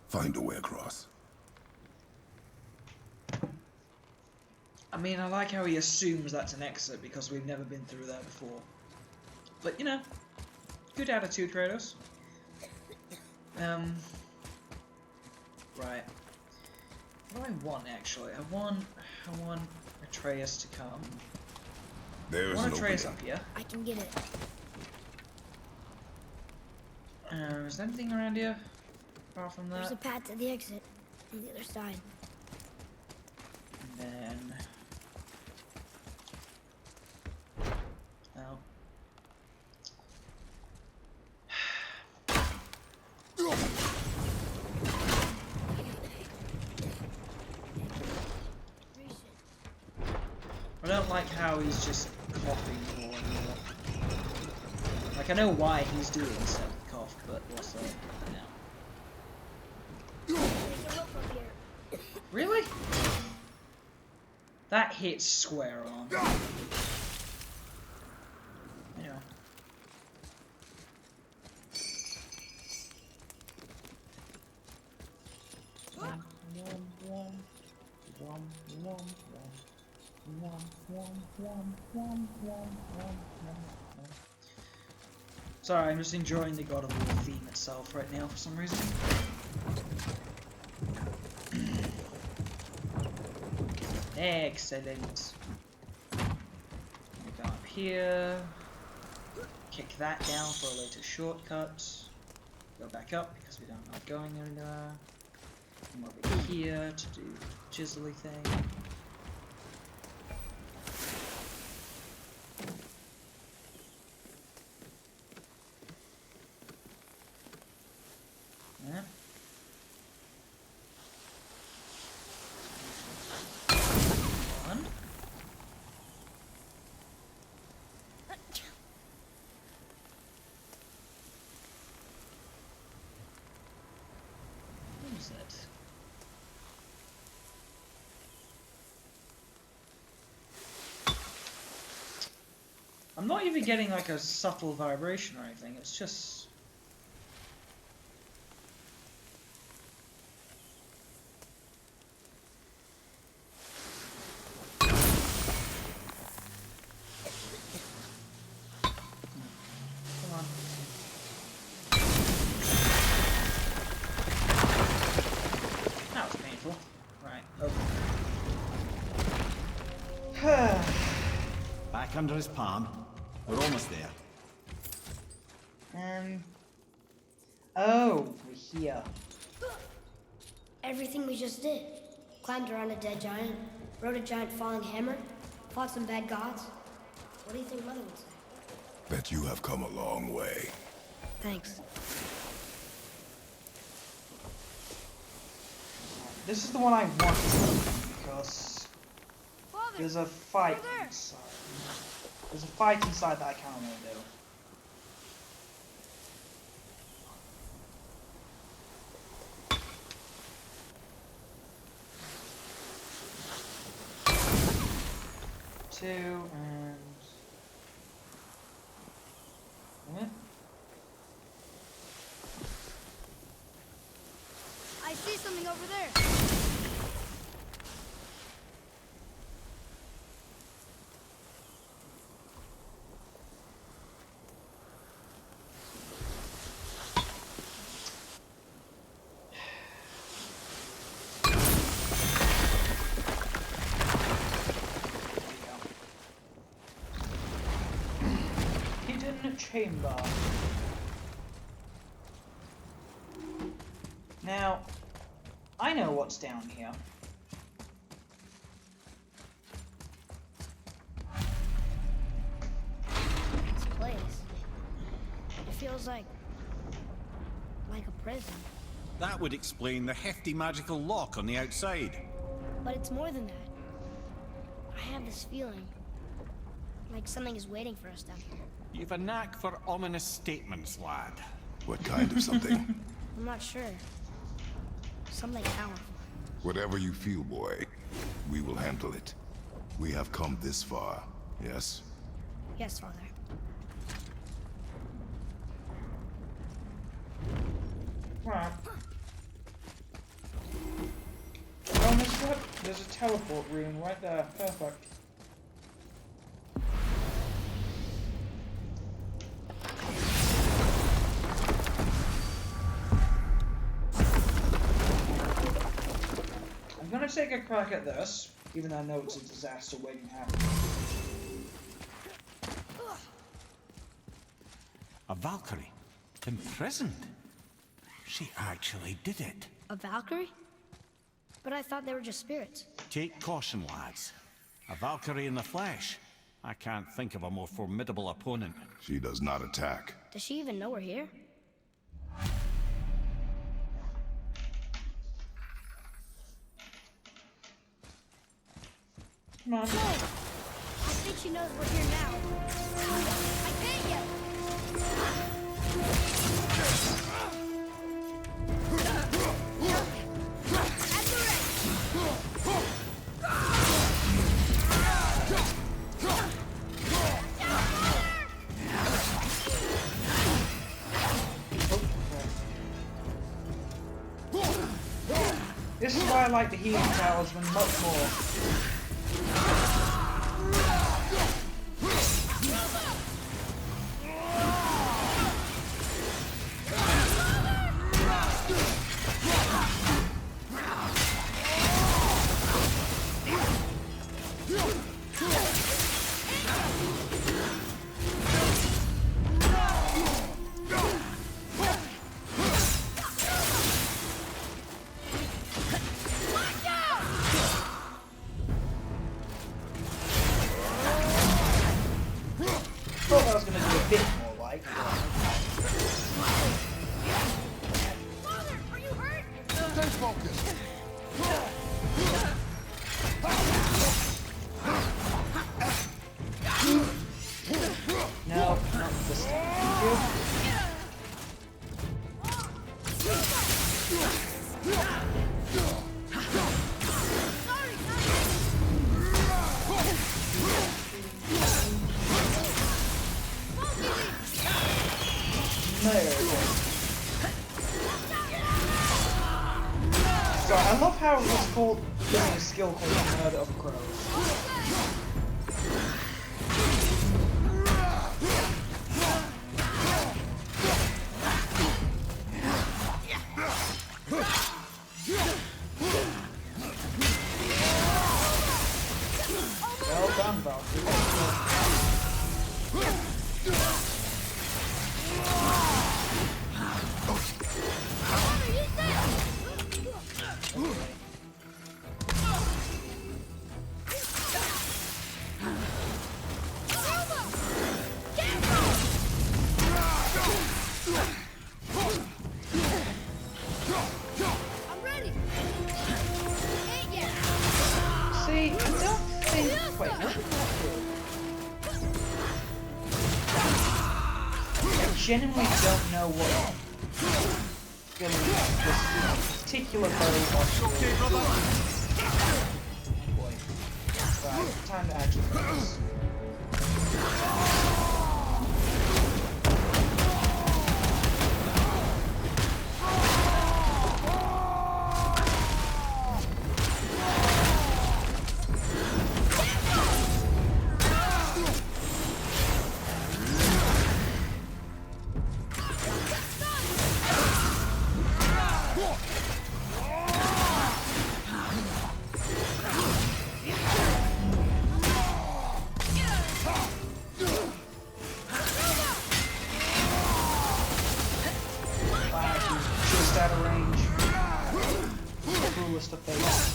Find a way across. I mean, I like how he assumes that's an exit because we've never been through there before. But, you know, good attitude, Kratos. Right. What do I want, actually? I want Atreus to come. There I is want an Atreus opening. up here. I can get it. Is there anything around here? Apart from There's a that? path to the exit on the other side. And then... Oh. I don't like how he's just coughing more and more. Like, I know why he's doing said cough, but also, no. There's a rope up here. Really? That hits square on. Yeah. Sorry, I'm just enjoying the God of War theme itself right now for some reason. Excellent. Go up here. Kick that down for a later shortcut. Go back up because we don't like going anywhere. Come over here to do the chiselly thing. Yeah. One. is it? I'm not even getting like a subtle vibration or anything, it's just... Come on. That was painful. Right, okay. Back under his palm. We're almost there. Oh, we're here. Everything we just did. Climbed around a dead giant, rode a giant falling hammer, fought some bad gods. What do you think Mother would say? Bet you have come a long way. Thanks. This is the one I want to do, because Father, there's a fight Brother! inside. There's a fight inside that I can't really do. Two and... Yeah. I see something over there. Hidden chamber. Now, I know what's down here. This place. It feels like a prison. That would explain the hefty magical lock on the outside. But it's more than that. I have this feeling like something is waiting for us down here. You've a knack for ominous statements, lad. What kind of something? I'm not sure. Something powerful. Whatever you feel, boy, we will handle it. We have come this far, yes? Yes, Father. Right. Oh, there's a teleport rune right there. Perfect. I'm gonna take a crack at this, even though I know it's a disaster waiting to happen. A Valkyrie? Imprisoned? She actually did it. A Valkyrie? But I thought they were just spirits. Take caution, lads. A Valkyrie in the flesh. I can't think of a more formidable opponent. She does not attack. Does she even know we're here? Come on. I think she knows we're here now. I can't yet. At the This is why I like the healing talisman much more. Thought I was going to do a bit more like. Father, are you hurt? Stay focused. No, not this time. Thank you. Sorry, I love how it's called using a skill called Murder of Crows. Well done, Valkyrie. I'm ready. Ain't yet. See, I don't think. Wait, what did that do? I genuinely don't know what ability this particular bow was. Okay, brother. Boy. Right, time to actually focus. Just out of range. The coolest of things.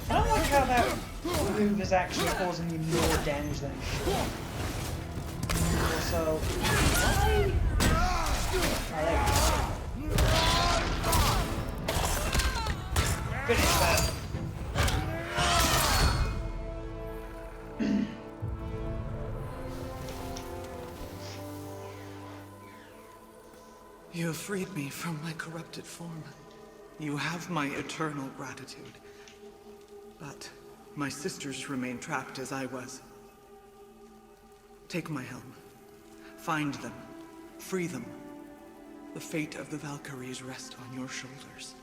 I don't like how that move is actually causing you more damage than it should. Also, why? Oh, there you go. Finish that. You have freed me from my corrupted form. You have my eternal gratitude. But my sisters remain trapped as I was. Take my helm. Find them. Free them. The fate of the Valkyries rests on your shoulders.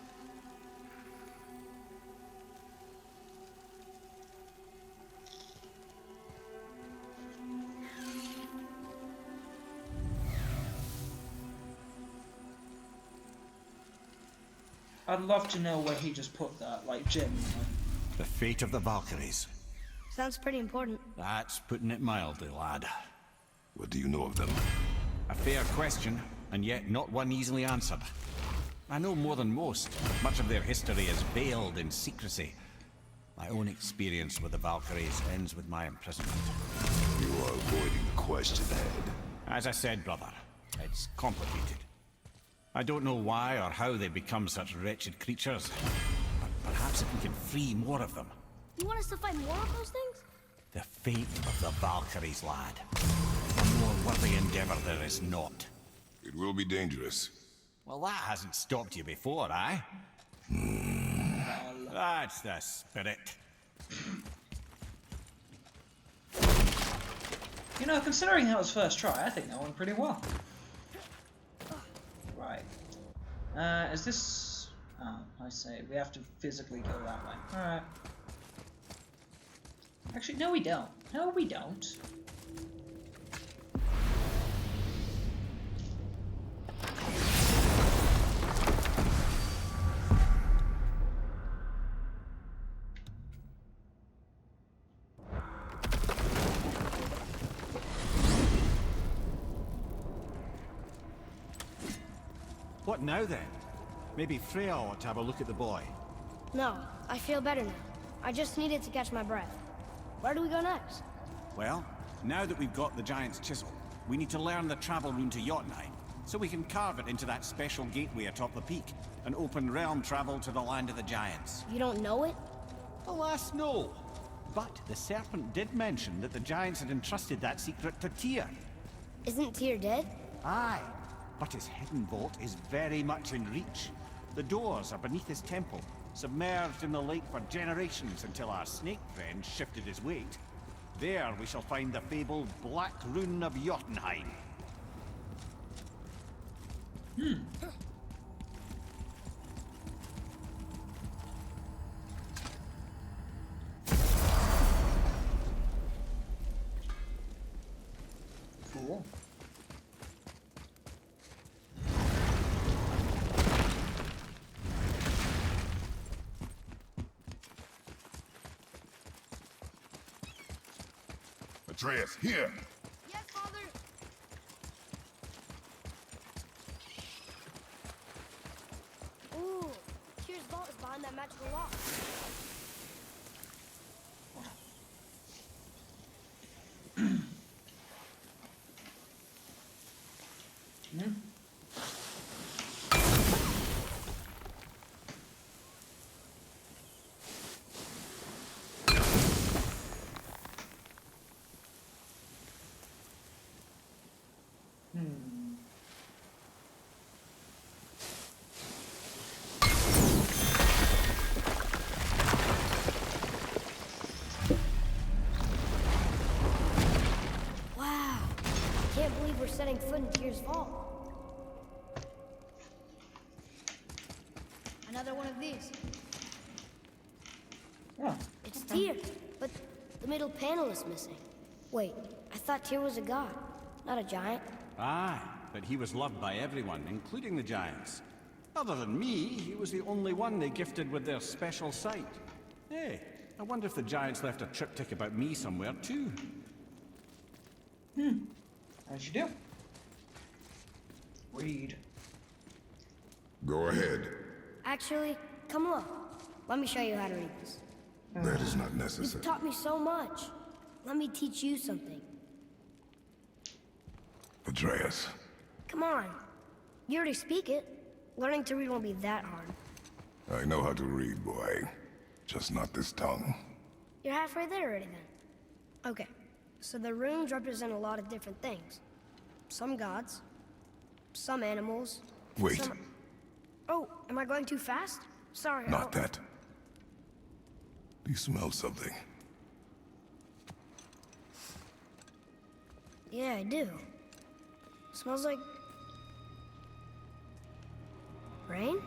I'd love to know where he just put that, like genuinely. The fate of the Valkyries. Sounds pretty important. That's putting it mildly, lad. What do you know of them? A fair question, and yet not one easily answered. I know more than most. Much of their history is veiled in secrecy. My own experience with the Valkyries ends with my imprisonment. You are avoiding the question ahead. As I said, brother, it's complicated. I don't know why or how they become such wretched creatures, but perhaps if we can free more of them. You want us to fight more of those things? The fate of the Valkyries, lad. A more worthy endeavor there is not. It will be dangerous. Well, that hasn't stopped you before, eh? That's the spirit. You know, considering that was first try, I think that went pretty well. Right. Is this... Oh, I say, we have to physically go that way. Alright. Actually, no we don't. No we don't. What now then? Maybe Freya ought to have a look at the boy. No, I feel better now. I just needed to catch my breath. Where do we go next? Well, now that we've got the giant's chisel, we need to learn the travel rune to Jotunheim. so we can carve it into that special gateway atop the peak, and open realm travel to the land of the giants. You don't know it? Alas, no. But the serpent did mention that the giants had entrusted that secret to Tyr. Isn't Tyr dead? Aye, but his hidden vault is very much in reach. The doors are beneath his temple, submerged in the lake for generations until our snake friend shifted his weight. There we shall find the fabled Black Rune of Jotunheim. Cool. Atreus, here! Yes, Father. Ooh, Tyr's vault is behind that magical lock. Wow, can't believe we're setting foot in Tyr's vault. Another one of these. Oh, It's Tyr, but the middle panel is missing. Wait, I thought Tyr was a god, not a giant. Aye, but he was loved by everyone, including the giants. Other than me, he was the only one they gifted with their special sight. Hey, I wonder if the giants left a triptych about me somewhere too. as you do. Read. Go ahead. Actually, come look. Let me show you how to read this. That is not You've necessary. taught me so much. Let me teach you something. Atreus. Come on. You already speak it. Learning to read won't be that hard. I know how to read, boy. Just not this tongue. You're halfway there already then. Okay, so the runes represent a lot of different things. Some gods, some animals. Wait. Some... Oh, am I going too fast? Sorry. Not that. Do you smell something? Yeah, I do. Smells like... rain?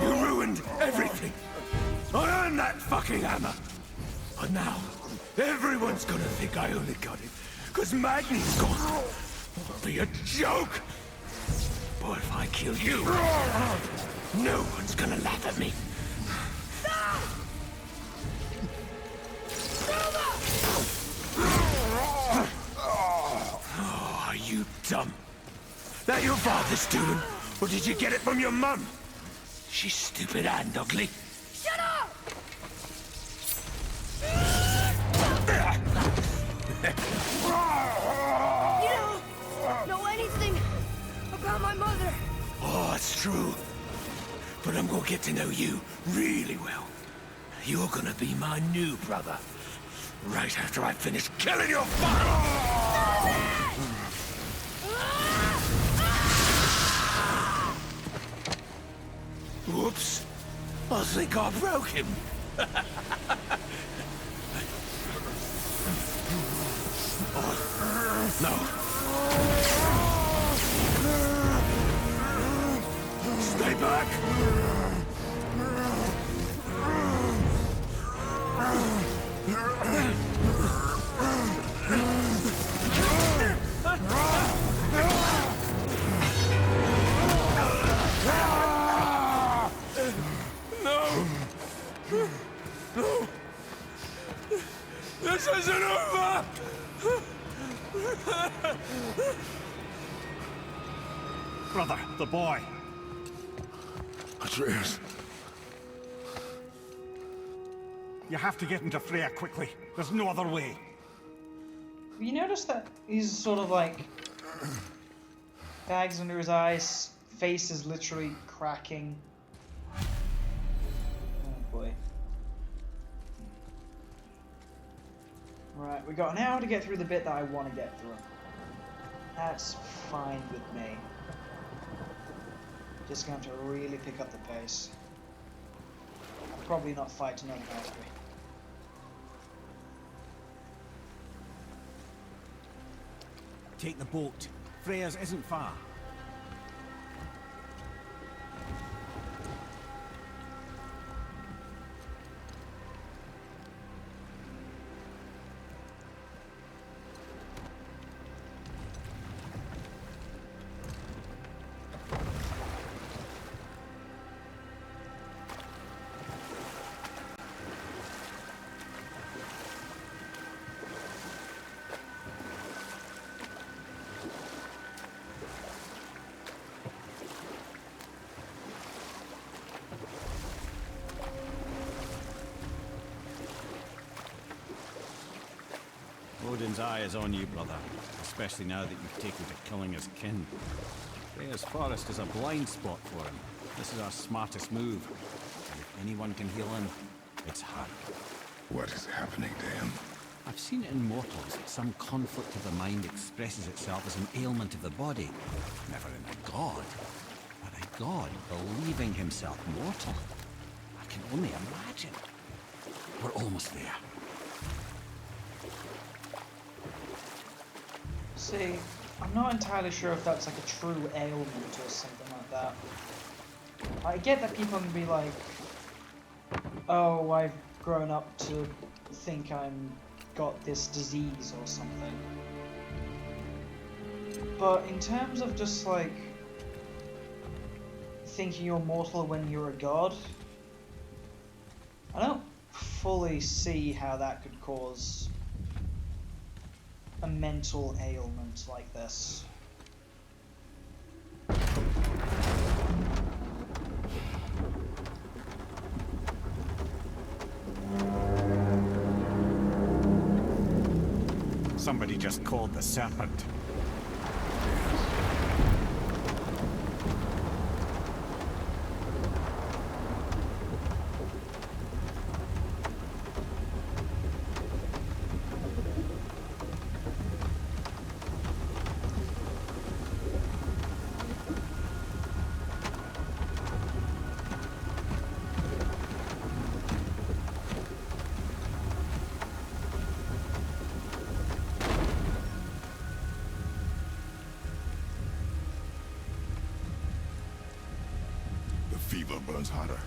You ruined everything. I earned that fucking hammer. And now, everyone's gonna think I only got it because Magni's gone. It'll be a joke. But if I kill you, no one's gonna laugh at me. Oh, are you dumb? That your father's doing? Or did you get it from your mum? She's stupid and ugly. Shut up! You don't know anything about my mother. Oh, it's true. But I'm gonna get to know you really well. You're gonna be my new brother. Right after I finish killing your father! Whoops. I think I broke him. Oh, no. Stay back. No! No! This isn't over! Brother, the boy. Atreus. You have to get into Freya quickly. There's no other way. you notice that he's sort of like bags under his eyes, face is literally cracking. Oh boy. Right, we got an hour to get through the bit that I want to get through. That's fine with me. Just going to really pick up the pace. I'll probably not fight another Valkyrie. Take the boat. Freya's isn't far. Odin's eye is on you, brother. Especially now that you've taken to killing his kin. Freya's forest is a blind spot for him. This is our smartest move. And if anyone can heal him, it's her. What is happening to him? I've seen it in mortals that some conflict of the mind expresses itself as an ailment of the body. Never in a god. But a god believing himself mortal. I can only imagine. We're almost there. See, I'm not entirely sure if that's like a true ailment or something like that. I get that people can be like, oh, I've grown up to think I'm got this disease or something. But in terms of just like thinking you're mortal when you're a god, I don't fully see how that could cause a mental ailment like this. Somebody just called the serpent. The fever burns hotter.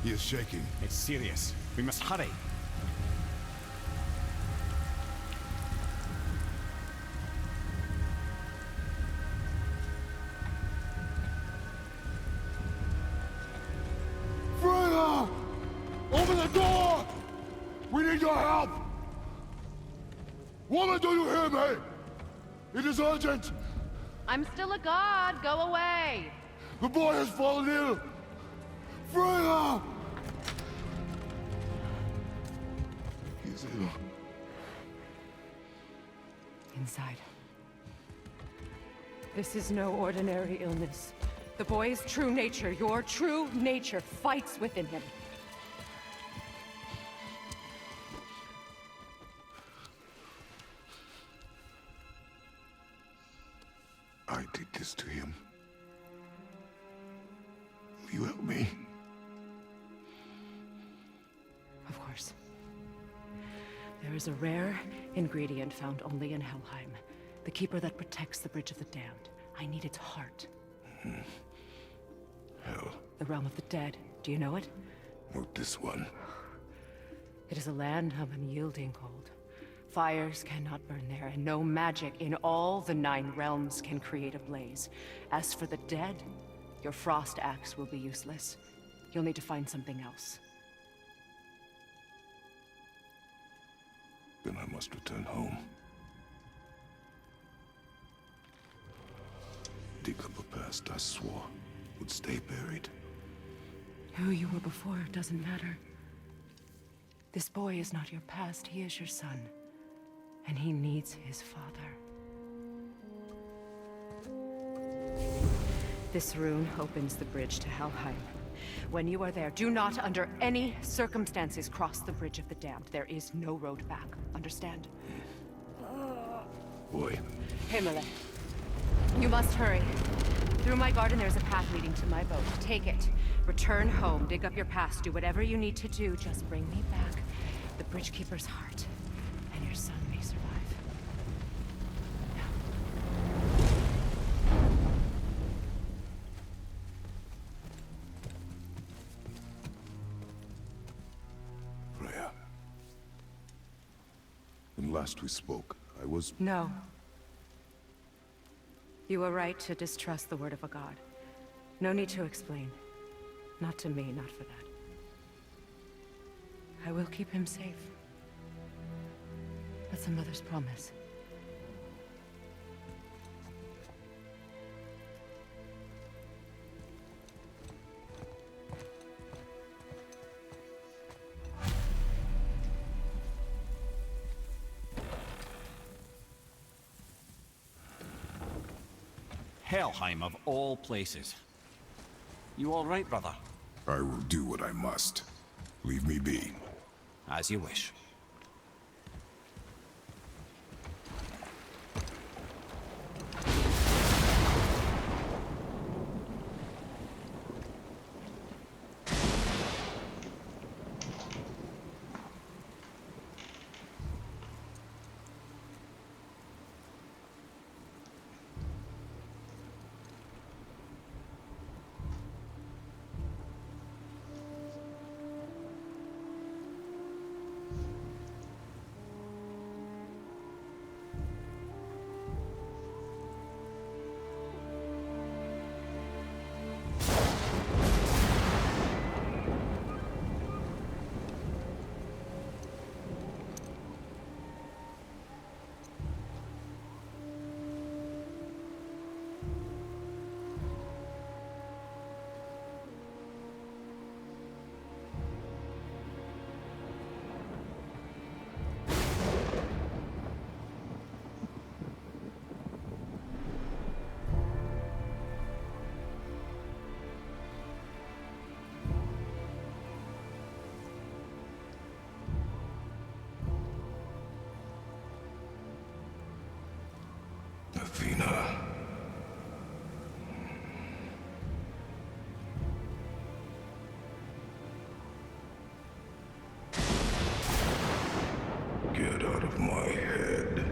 He is shaking. It's serious. We must hurry. Freya! Open the door! We need your help! Woman, do you hear me? It is urgent! I'm still a god. Go away. The boy has fallen ill! Freya! He is ill. Inside. This is no ordinary illness. The boy's true nature, your true nature, fights within him. I did this to him. Will you help me? Of course. There is a rare ingredient found only in Helheim. The keeper that protects the Bridge of the Damned. I need its heart. Hell. The realm of the dead. Do you know it? Not this one. It is a land of unyielding cold. Fires cannot burn there, and no magic in all the 9 realms can create a blaze. As for the dead, your frost axe will be useless. You'll need to find something else. Then I must return home. Dig up a past I swore would stay buried. Who you were before doesn't matter. This boy is not your past, he is your son. and he needs his father. This rune opens the bridge to Helheim. When you are there, do not under any circumstances cross the Bridge of the Damned. There is no road back. Understand? Boy. Himmele, you must hurry. Through my garden there's a path leading to my boat. Take it. Return home, dig up your past, do whatever you need to do. Just bring me back the Bridgekeeper's heart, and your son may survive. Freya. When last we spoke, I was... No. You were right to distrust the word of a god. No need to explain. Not to me, not for that. I will keep him safe. That's a mother's promise. Helheim of all places. You all right, brother? I will do what I must. Leave me be. As you wish. Athena. Get out of my head.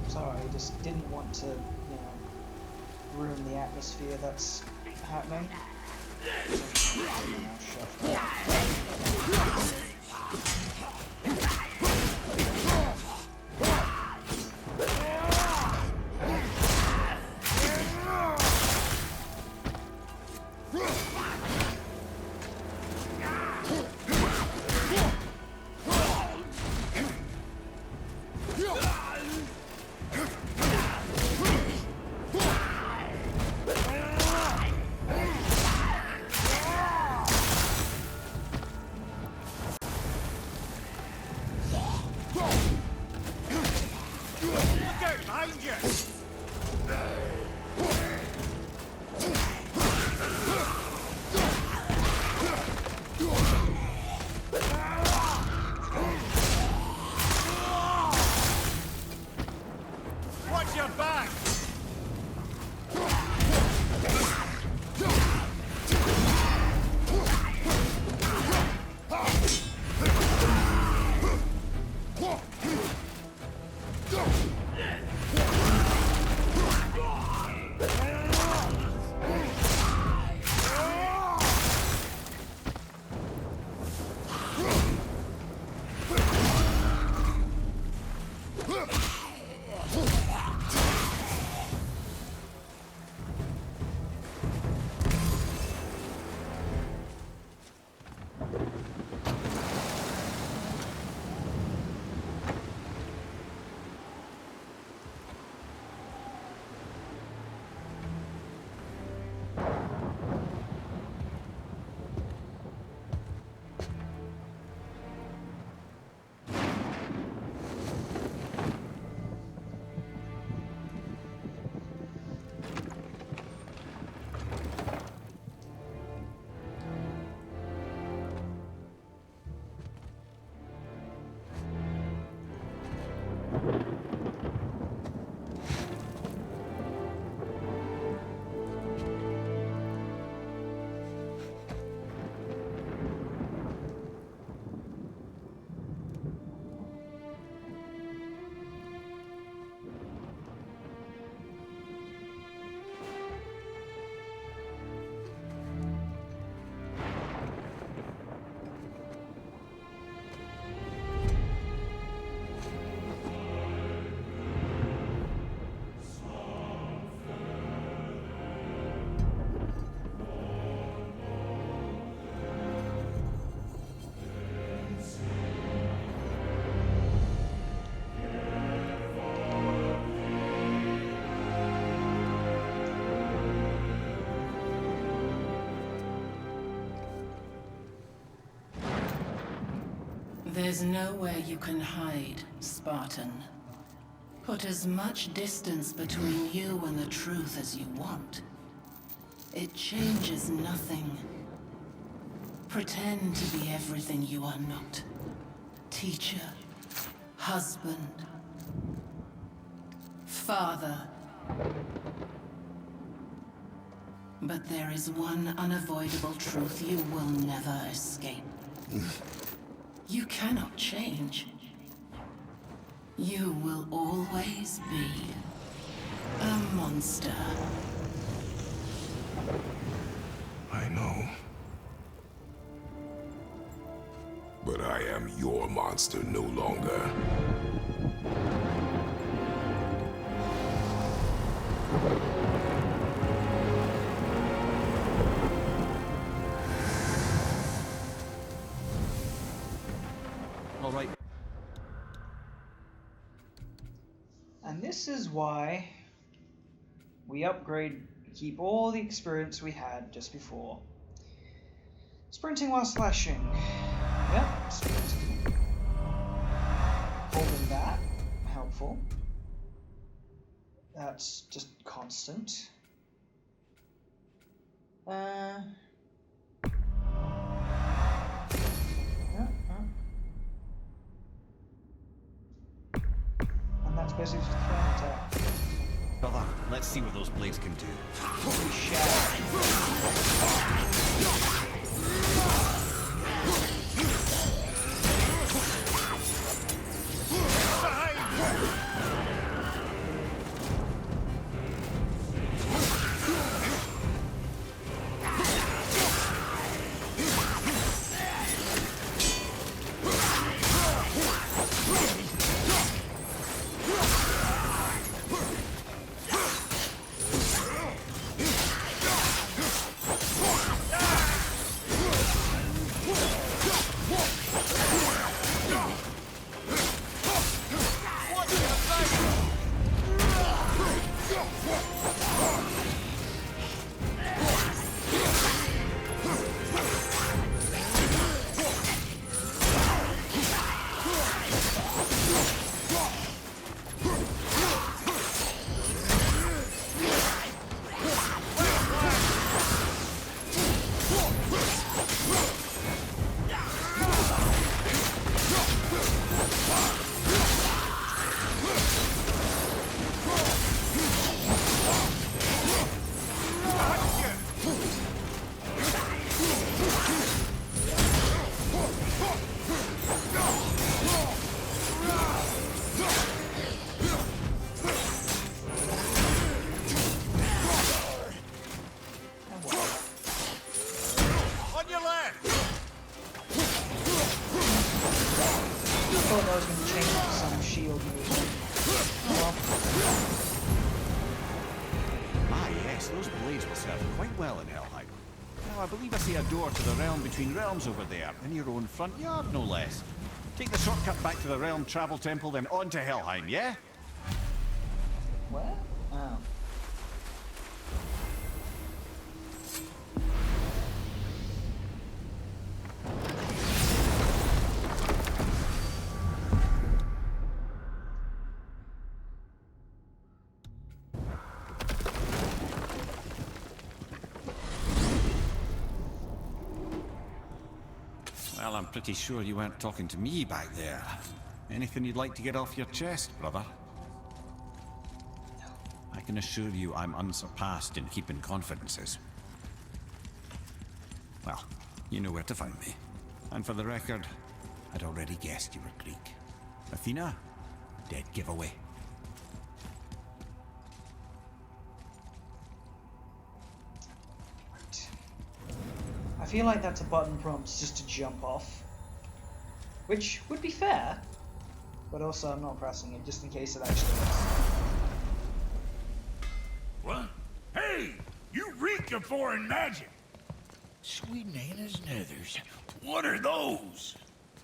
Sorry, just didn't want to, ruin the atmosphere that's happening. There's nowhere you can hide, Spartan. Put as much distance between you and the truth as you want. It changes nothing. Pretend to be everything you are not. Teacher, husband, father. But there is one unavoidable truth you will never escape. You cannot change. You will always be a monster. I know. But I am your monster no longer. All right. And this is why we upgrade, keep all the experience we had just before. Sprinting while slashing. Yep, sprinting. Holding that, helpful. That's just constant. And that's basically just throwing attack. Brother, let's see what those blades can do. Holy thought I was going to change it to some shield move. Oh well. Ah, yes, those blades will serve quite well in Helheim. Now, I believe I see a door to the realm between realms over there, in your own front yard, no less. Take the shortcut back to the realm travel temple, then on to Helheim, yeah? Where? Oh. Well, I'm pretty sure you weren't talking to me back there. Anything you'd like to get off your chest, brother? I can assure you I'm unsurpassed in keeping confidences. Well, you know where to find me. And for the record, I'd already guessed you were Greek. Athena? Dead giveaway. I feel like that's a button prompt just to jump off. Which would be fair, but also I'm not pressing it just in case it actually is. What? Hey! You reek of foreign magic! Sweet Nana's nethers. What are those?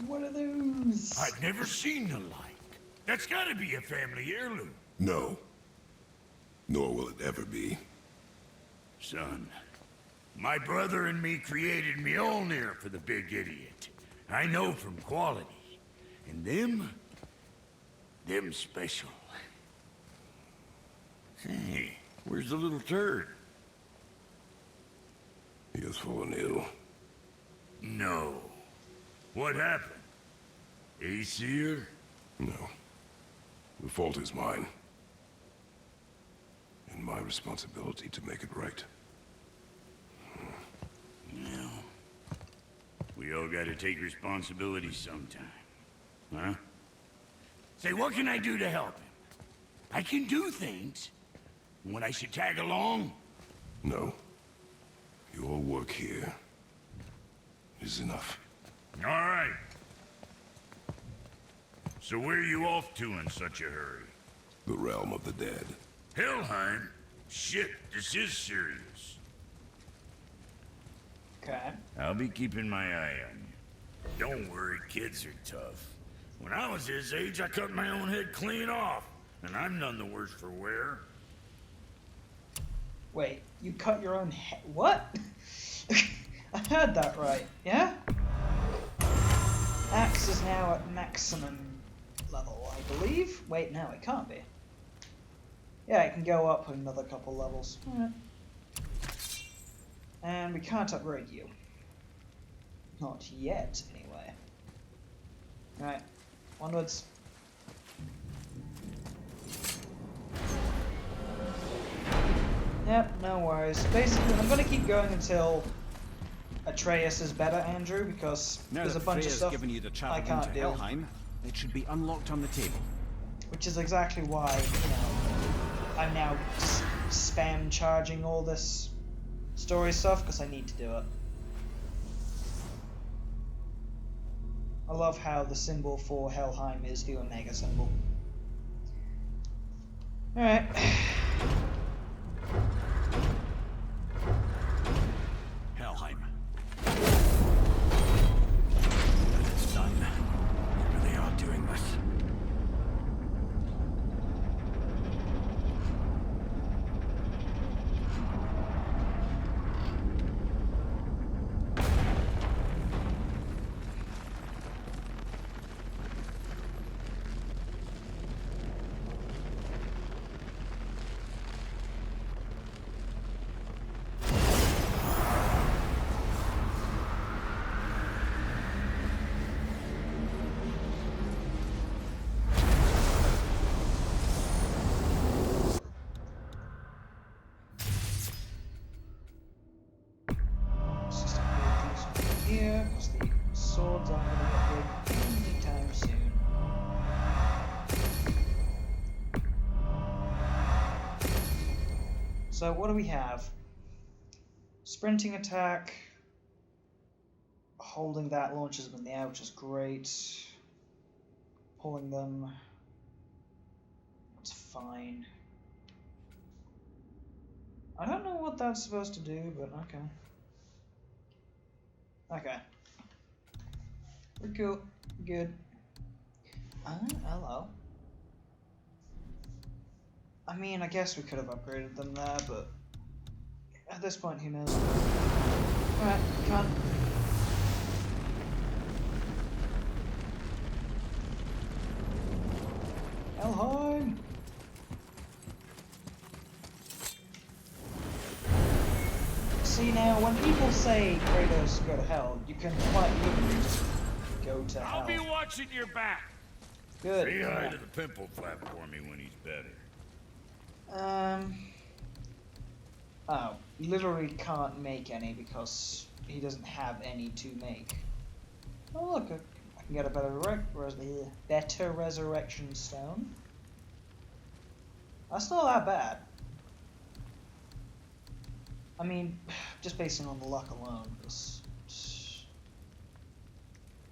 What are those? I've never seen the like. That's gotta be a family heirloom. No. Nor will it ever be. Son, my brother and me created Mjolnir for the big idiot. I know from quality. And them special. Hey, where's the little turd? He has fallen ill. No. What happened? Aesir? No. The fault is mine. And my responsibility to make it right. No. We all gotta take responsibility sometime. Huh? Say, what can I do to help him? I can do things. When I should tag along? No. Your work here is enough. All right. So where are you off to in such a hurry? The realm of the dead. Helheim? Shit, this is serious. Okay. I'll be keeping my eye on you. Don't worry, kids are tough. When I was his age, I cut my own head clean off. And I'm none the worse for wear. Wait, you cut your own head? What? I heard that right, yeah? Axe is now at maximum level, I believe. Wait, no, it can't be. Yeah, it can go up another couple levels. Alright. And we can't upgrade you. Not yet, anyway. Alright, onwards. Yep, no worries. Basically, I'm gonna keep going until Atreus is better, Andrew, because Now there's a that bunch of Freya's stuff given you the I travel can't into do. Helheim, it should be unlocked on the table. Which is exactly why, you know, I'm now spam charging all this story stuff, because I need to do it. I love how the symbol for Helheim is the Omega symbol. Alright. Helheim. And it's done. You really are doing this. Let's just upgrade these over here, because the swords aren't going to upgrade anytime soon. So what do we have? Sprinting attack. Holding that launches them in the air, which is great. Pulling them. That's fine. I don't know what that's supposed to do, but okay. Okay. We're cool. Good. Hello. I mean, I guess we could have upgraded them there, but at this point, who knows? Alright, come on. Helheim! See now, when people say Kratos go to hell, you can quite literally just go to hell. I'll be watching your back. Good. Say hi Yeah. to the pimple flap for me when he's better. Oh, literally can't make any because he doesn't have any to make. Oh look, I can get a better resurrection stone. That's not that bad. I mean, just basing on the luck alone, because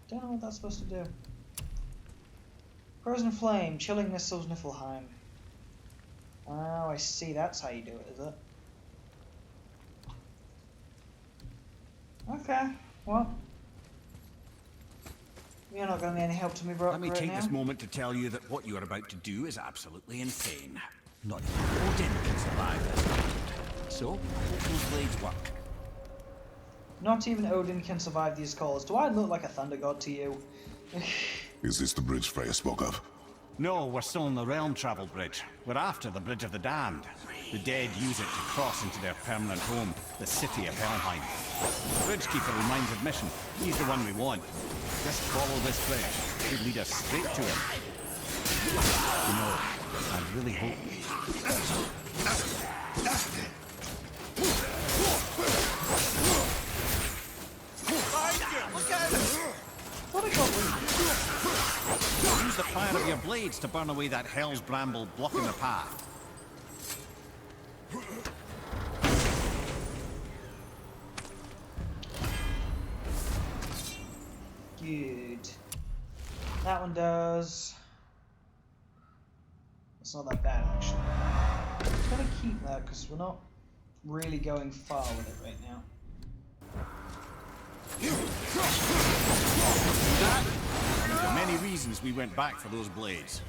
don't know what that's supposed to do. Frozen flame, chilling missiles, Niflheim. Oh, I see. That's how you do it, is it? Okay. Well, you're not going to be any help to me, bro. Let me right take now. this moment to tell you that what you are about to do is absolutely insane. Not even Odin can survive this. So, I hope those blades work. Not even Odin can survive these calls. Do I look like a thunder god to you? Is this the bridge Freya spoke of? No, we're still on the realm travel bridge. We're after the Bridge of the Damned. The dead use it to cross into their permanent home, the city of Helheim. The Bridgekeeper reminds admission. He's the one we want. Just follow this bridge. It should lead us straight to him. You know, I really hope... Use the fire of your blades to burn away that hell's bramble blocking the path. Good. That one does... It's not that bad, actually. I'm gonna keep that, because we're not really going far with it right now. That? One of the many reasons we went back for those blades.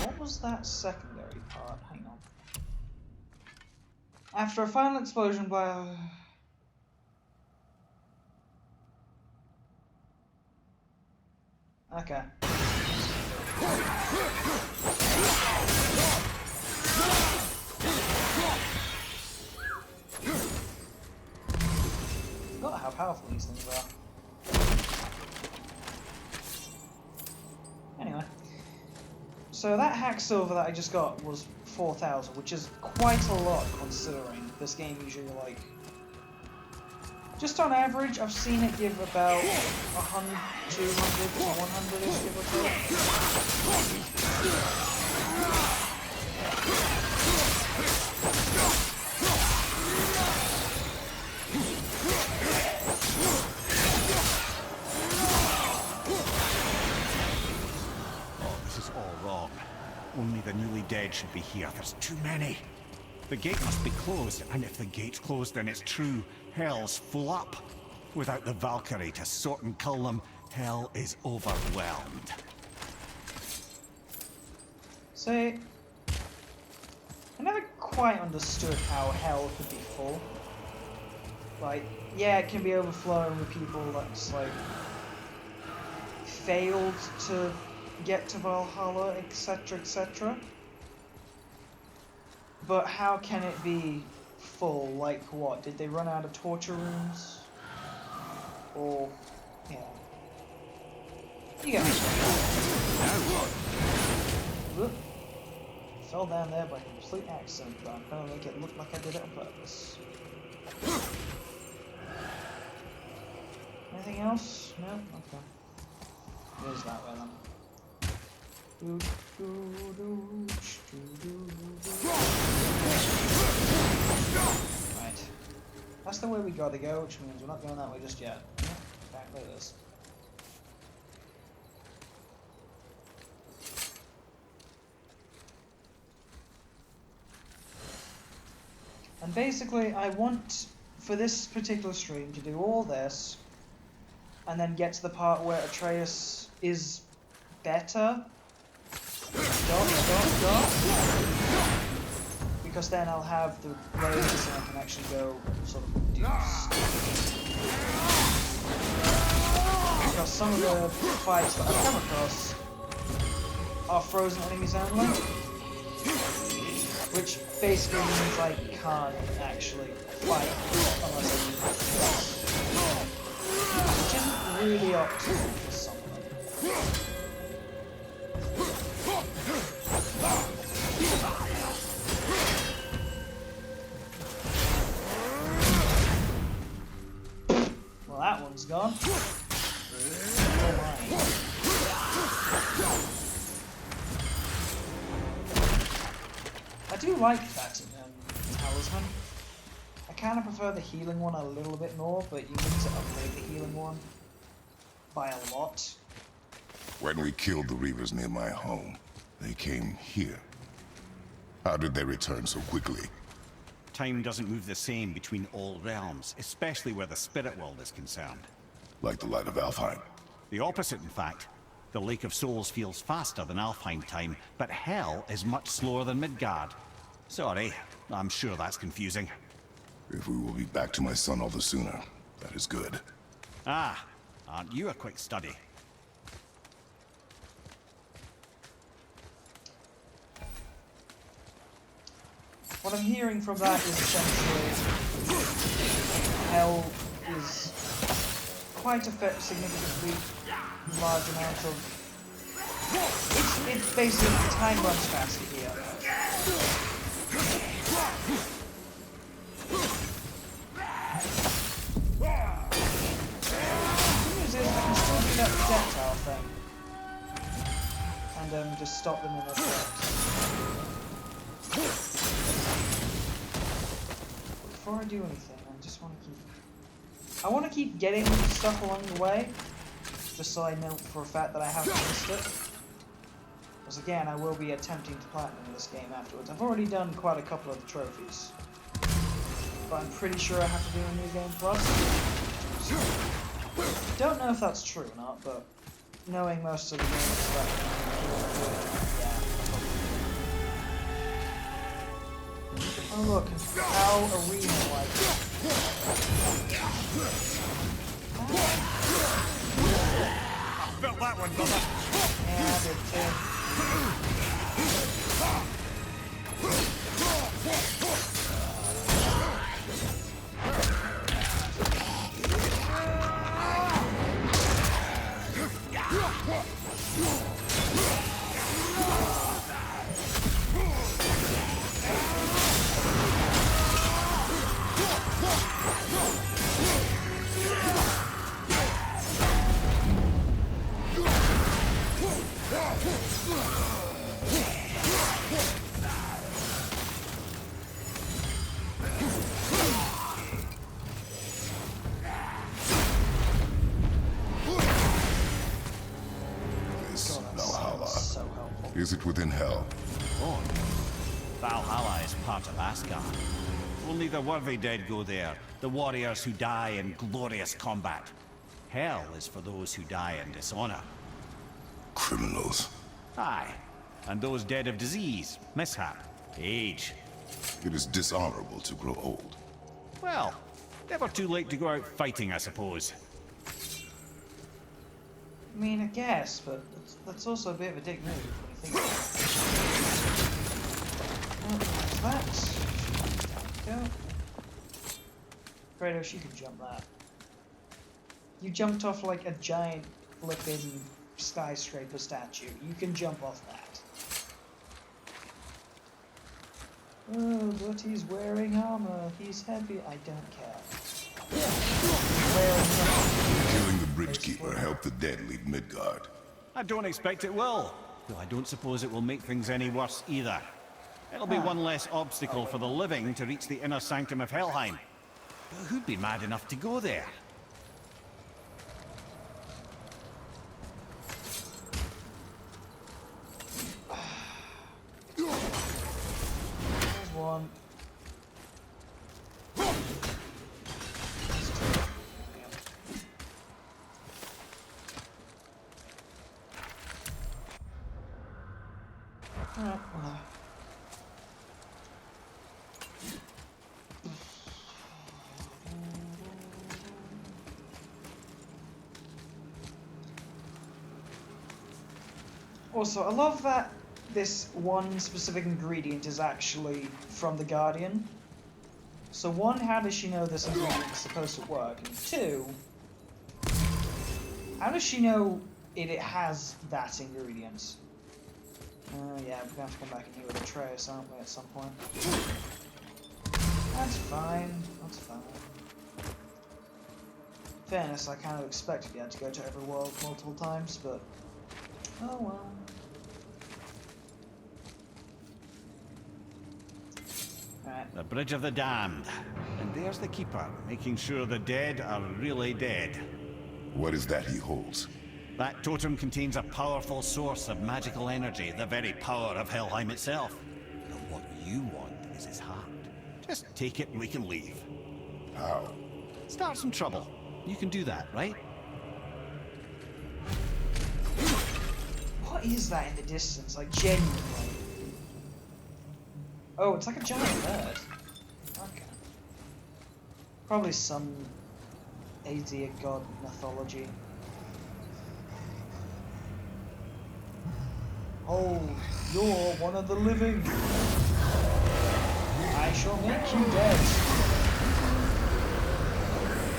What was that secondary part? Hang on. After a final explosion by... Okay. Forgot how powerful these things are. Anyway. So that hack silver that I just got was 4,000, which is quite a lot considering this game usually like... Just on average, I've seen it give about 100, 200 to 100-ish, give or take. Oh, this is all wrong. Only the newly dead should be here. There's too many. The gate must be closed, and if the gate's closed, then it's true. Hell's full up. Without the Valkyrie to sort and kill them, hell is overwhelmed. See, I never quite understood how hell could be full. Like, yeah, it can be overflowing with people that's like failed to get to Valhalla, etc., etc. But how can it be full? Like what? Did they run out of torture rooms? Or, yeah. You get me. Whoop. Fell down there by complete accident, but I'm gonna make it look like I did it on purpose. Anything else? No? Okay. It is that way then. Right. That's the way we gotta go, which means we're not going that way just yet. Yeah, back like this. And basically, I want, for this particular stream, to do all this, and then get to the part where Atreus is better. Stop. Because then I'll have the blades and I can actually go sort of reduced. Because some of the fights that I've come across are frozen enemies only. Which basically means I can't actually fight unless I use my fists. Which isn't really optimal for some of them. Well, that one's gone. Oh my. I do like that talisman. I kind of prefer the healing one a little bit more, but you need to upgrade the healing one by a lot. When we killed the Reavers near my home, they came here. How did they return so quickly? Time doesn't move the same between all realms, especially where the spirit world is concerned. Like the light of Alfheim. The opposite, in fact. The Lake of Souls feels faster than Alfheim time, but Hell is much slower than Midgard. Sorry, I'm sure that's confusing. If we will be back to my son all the sooner, that is good. Ah, aren't you a quick study? What I'm hearing from that is essentially Hell is quite a significantly large amount of... It's basically time runs faster here. The news is I can still do that projectile thing. And just stop them in their tracks. Before I do anything, I just want to keep... I want to keep getting stuff along the way, just so I know for a fact that I haven't missed it. Because again, I will be attempting to platinum this game afterwards. I've already done quite a couple of the trophies. But I'm pretty sure I have to do a New Game Plus. Don't know if that's true or not, but knowing most of the games that... Oh look, how arena-like. I felt that one, brother. And it did. Is it within Hell? Oh, Valhalla is part of Asgard. Only the worthy dead go there, the warriors who die in glorious combat. Hell is for those who die in dishonor. Criminals. Aye, and those dead of disease, mishap, age. It is dishonorable to grow old. Well, never too late to go out fighting, I suppose. I mean, I guess, but that's also a bit of a dick move when you think about it. Well, that's... Go. Kratos, you can jump that. You jumped off like a giant flipping skyscraper statue. You can jump off that. Oh, but he's wearing armor. He's heavy. I don't care. Killing the Bridgekeeper helped the dead leave Midgard. I don't expect it will, though I don't suppose it will make things any worse either. It'll be one less obstacle for the living to reach the inner sanctum of Helheim. But who'd be mad enough to go there? There's one. Also, I love that this one specific ingredient is actually from the Guardian. So one, how does she know this ingredient is supposed to work? And two, how does she know it has that ingredient? Yeah, we're gonna have to come back in here with a trace, aren't we, at some point? That's fine, that's fine. In fairness, I kind of expected you had to go to every world multiple times, but... oh well. Alright. The Bridge of the Damned. And there's the Keeper, making sure the dead are really dead. What is that he holds? That totem contains a powerful source of magical energy, the very power of Helheim itself. And what you want is his heart. Just take it and we can leave. How? Start some trouble. You can do that, right? What is that in the distance? Like, genuinely. Oh, it's like a giant bird. Okay. Probably some Aesir god mythology. Oh, you're one of the living. I shall make you dead.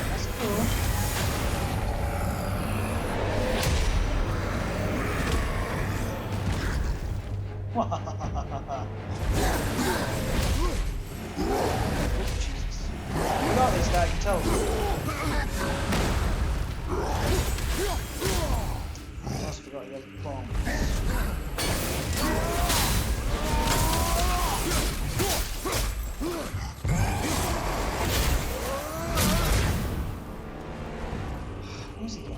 That's cool. Jesus. You got this guy, I can tell. I almost forgot he has bombs. Where's he going?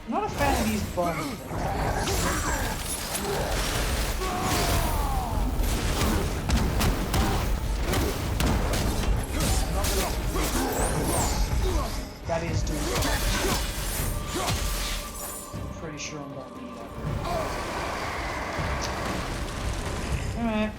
I'm not a fan of these bombs. That is doing it. Pretty sure I'm gonna need it. Alright.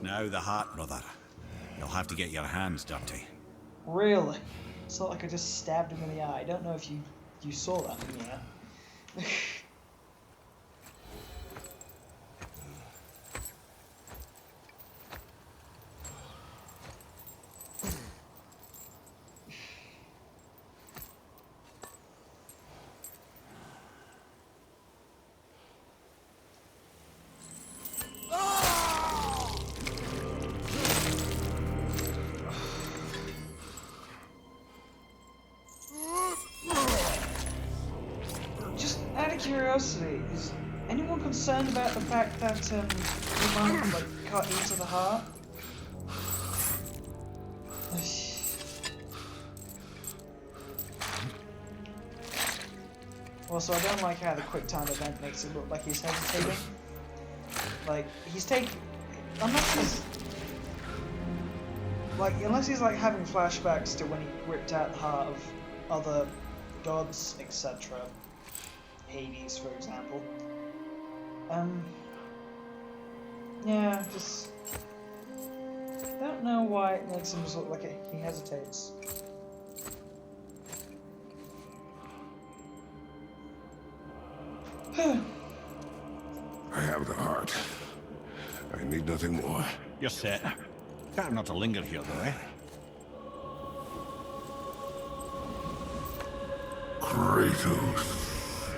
Now the heart, brother. You'll have to get your hands dirty. Really? It's not like I just stabbed him in the eye. I don't know if you saw that in the eye. Curiosity, is anyone concerned about the fact that the man like cut into the heart? Also, I don't like how the quick time event makes it look like he's hesitating. Like, he's taking... Unless he's like having flashbacks to when he ripped out the heart of other gods, etc. Hades, for example. Yeah, just... don't know why it makes him just look like he hesitates. I have the heart. I need nothing more. You're set. Better not to linger here, though, eh? Kratos.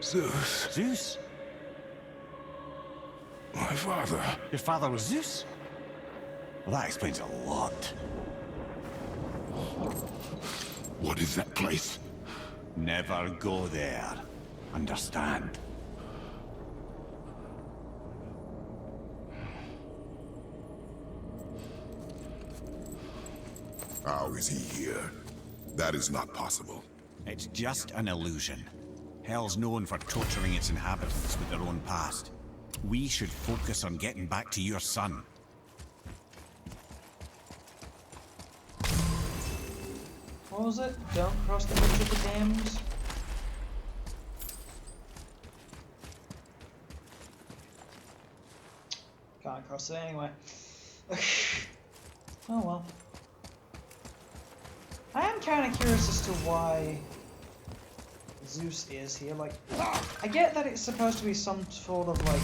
Zeus. Zeus? My father. Your father was Zeus? Well, that explains a lot. What is that place? Never go there. Understand? How is he here? That is not possible. It's just an illusion. Hell's known for torturing its inhabitants with their own past. We should focus on getting back to your son. What was it? Don't cross the bridge of the damned? Can't cross it anyway. Oh well. I am kind of curious as to why Zeus is here. Like, I get that it's supposed to be some sort of like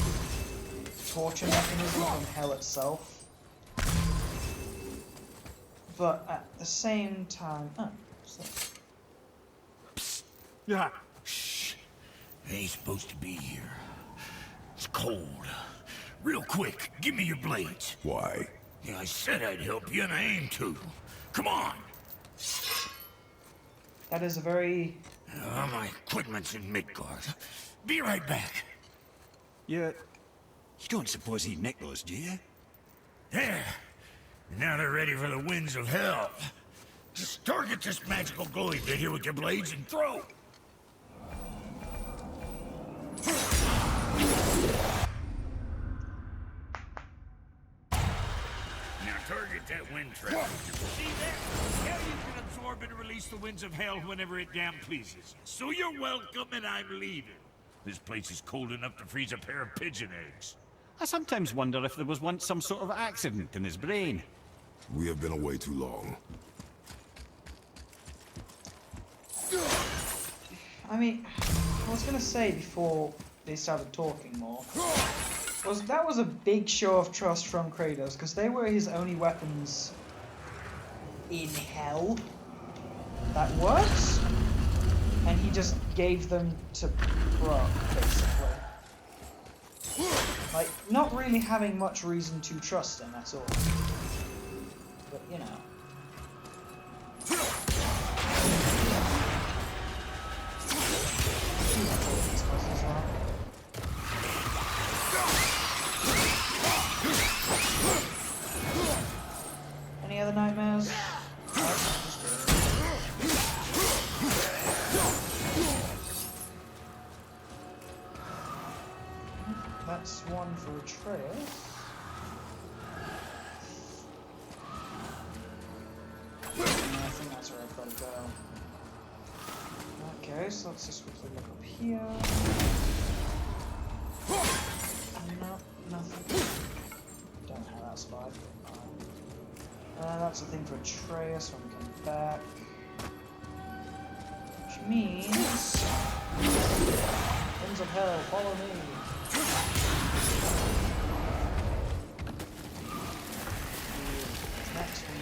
torture mechanism from hell itself, but at the same time, Yeah. Shh. I ain't supposed to be here. It's cold. Real quick, give me your blades. Why? Yeah, I said I'd help you, and I aim to. Come on. that is a very... My equipment's in Midgard. Be right back. You don't suppose he nicked those, do you? There. Now they're ready for the winds of hell. Just target this magical glowy bit here with your blades and throw. Now target that wind trap. See that? Now you can absorb and release the winds of hell whenever it damn pleases. So you're welcome, and I'm leaving. This place is cold enough to freeze a pair of pigeon eggs. I sometimes wonder if there was once some sort of accident in his brain. We have been away too long. I mean, I was gonna say before they started talking more, that was a big show of trust from Kratos, because they were his only weapons in hell that worked, and he just gave them to Brock, basically. Like, not really having much reason to trust him at all. But, you know. Any other nightmares? That's one for Atreus. I think that's where I've got to go. Okay, so let's just quickly look up here. No, nothing. Don't know how that's five. That's the thing for Atreus when we come back. Which means... Winds of Hell, follow me. Next one,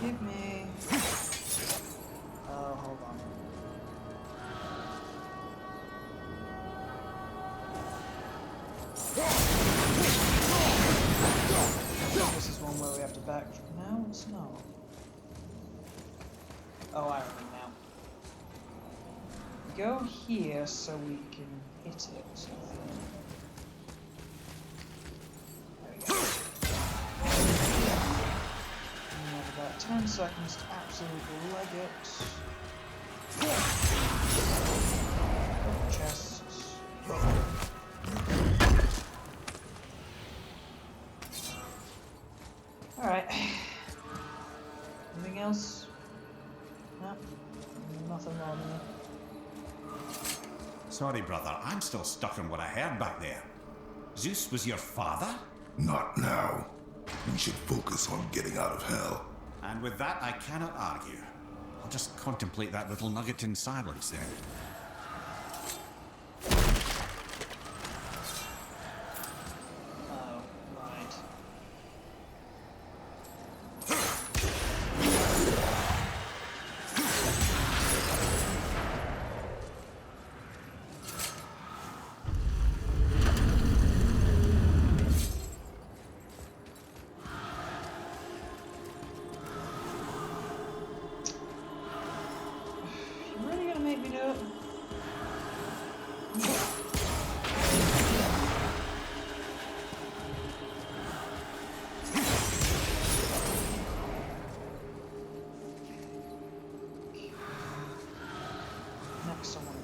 give me... Oh, hold on. This is one where we have to back... No, it's not. Oh, I remember now. Go here so we can hit it. There we go. And we have about 10 seconds to absolutely leg it. Open chests. Alright. Anything else? No? Nothing wrong here. Sorry, brother, I'm still stuck on what I heard back there. Zeus was your father? Not now. We should focus on getting out of hell. And with that, I cannot argue. I'll just contemplate that little nugget in silence then. Oh, right. You really gonna make me do it? Next someone.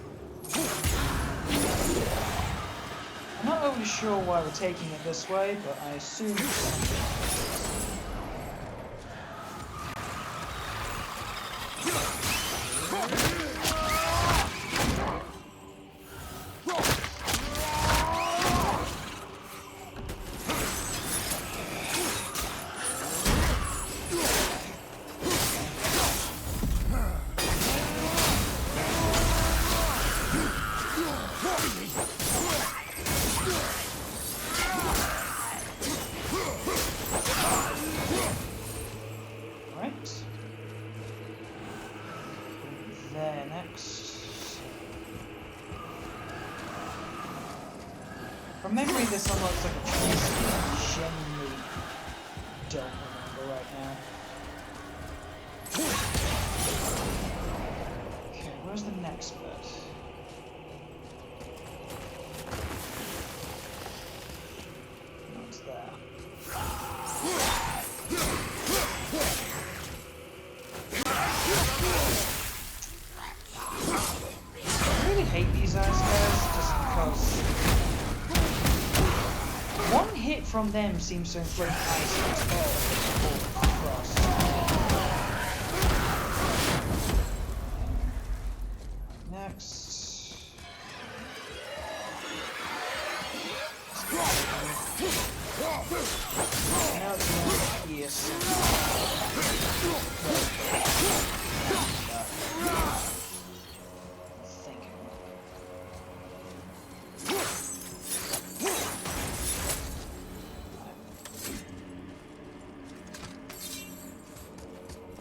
I'm not overly sure why we're taking it this way, but I assume it's something. Right. There next. From memory, this unlocks like a choice I genuinely don't remember right now. Okay, where's the next bit? Not there. I really hate these ice guys just because one hit from them seems to inflict ice across. Next. Now it's going to yes.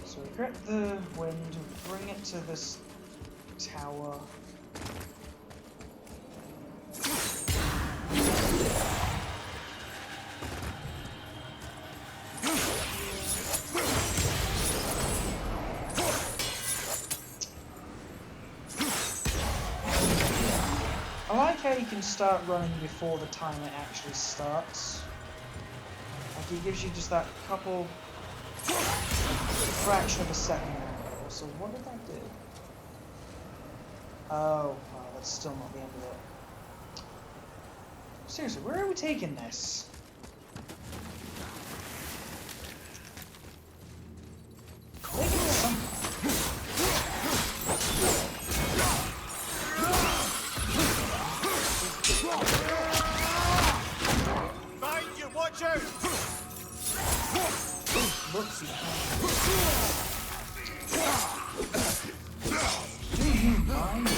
So we grab the wind, bring it to this tower. I like how you can start running before the timer actually starts. Like he gives you just that couple fraction of a second. So what did that do? Oh, wow, that's still not the end of it. Seriously, where are we taking this? Taking it somewhere. Mind you, watch out! Whoopsie. Do you mind? I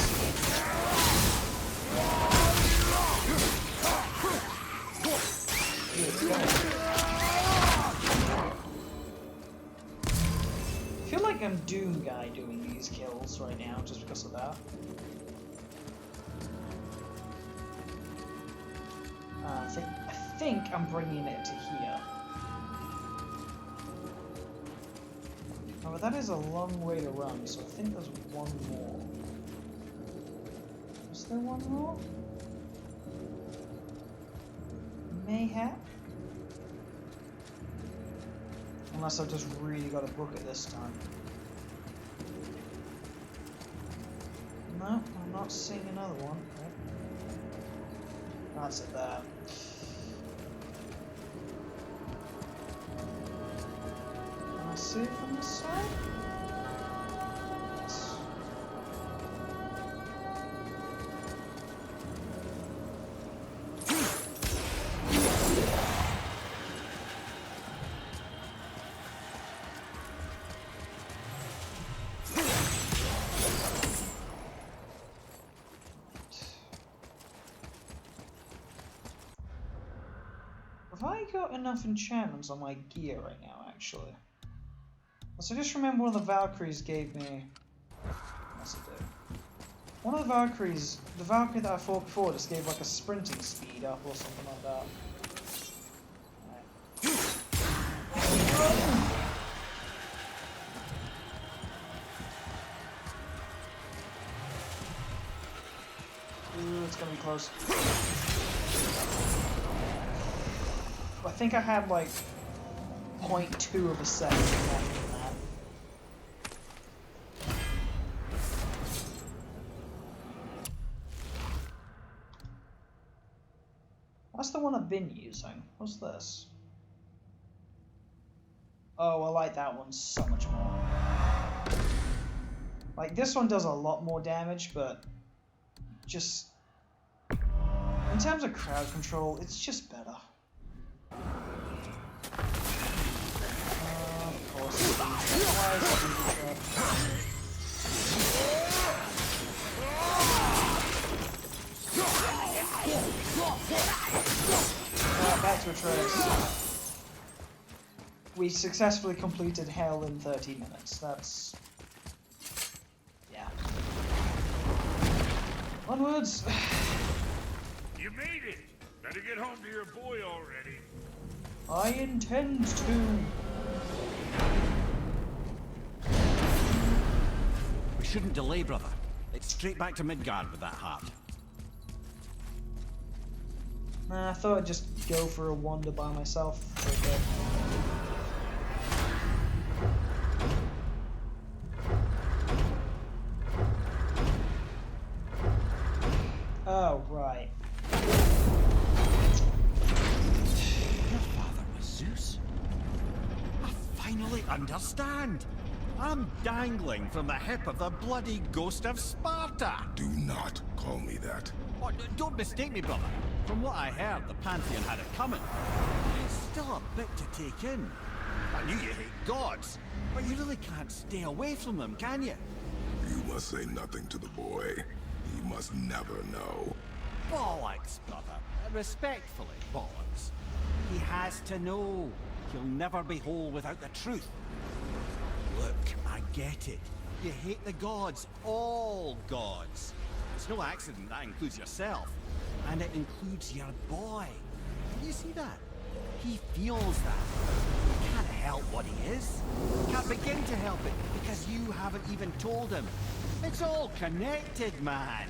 feel like I'm Doom Guy doing these kills right now just because of that. I think I'm bringing it to here. Over that is a long way to run, so I think there's one more. Is there one more? Mayhap? Unless I've just really got to book it this time. No, I'm not seeing another one. Okay. That's it there. Can I see it from this side? Yes. Have I got enough enchantments on my gear right now, actually? So I just remember one of the Valkyries gave me... What's it do? One of the Valkyries, the Valkyrie that I fought before, just gave like a sprinting speed up or something like that. Ooh, it's gonna be close. I think I had like 0.2 of a second left in that. That's the one I've been using. What's this? Oh, I like that one so much more. Like, this one does a lot more damage, but just... in terms of crowd control, it's just better. Of course. Why is it back to Atreus. We successfully completed Hell in 30 minutes. That's... yeah. Onwards! You made it! Better get home to your boy already. I intend to. We shouldn't delay, brother. It's straight back to Midgard with that heart. Nah, I thought I'd just go for a wander by myself for a bit. Oh, right. Your father was Zeus? I finally understand. I'm dangling from the hip of the bloody ghost of Sparta. Do not call me that. Oh, don't mistake me, brother. From what I heard, the Pantheon had it coming. It's still a bit to take in. I knew you hate gods, but you really can't stay away from them, can you? You must say nothing to the boy. He must never know. Bollocks, brother. Respectfully, bollocks. He has to know. He'll never be whole without the truth. Look, I get it. You hate the gods. All gods. It's no accident that includes yourself. And it includes your boy. Do you see that? He feels that. He can't help what he is. Can't begin to help it because you haven't even told him. It's all connected, man.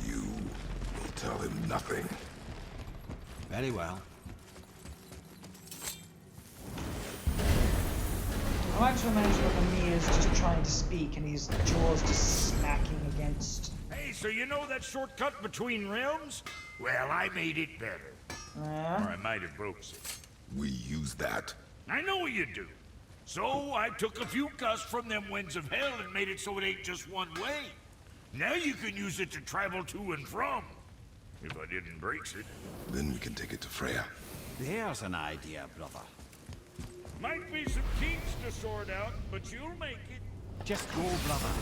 You will tell him nothing. Very well. I like to imagine that Mamiya is just trying to speak and his jaws just smacking against. Hey, so you know that shortcut between realms? Well, I made it better. Or I might have broke it. We use that. I know you do. So I took a few gusts from them winds of hell and made it so it ain't just one way. Now you can use it to travel to and from. If I didn't break it. Then we can take it to Freya. There's an idea, brother. Might be some kinks to sort out, but you'll make it. Just go, brother.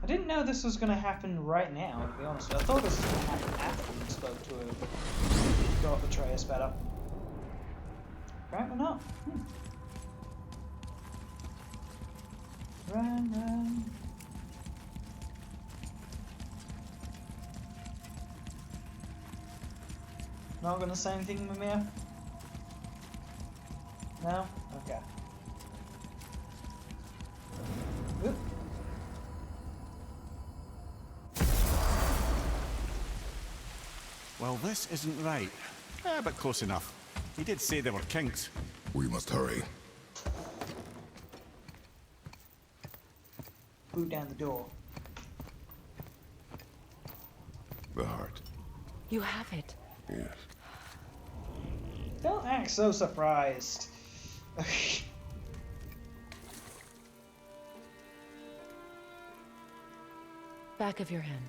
I didn't know this was going to happen right now, to be honest. I thought this was going to happen after we spoke to her. Got Atreus better. Apparently not. Run. Not gonna say anything, Mamiya? No? Okay. Oop. Well, this isn't right. But close enough. He did say there were kinks. We must hurry. Boot down the door. The heart. You have it. Yes. Don't act so surprised. Back of your hand.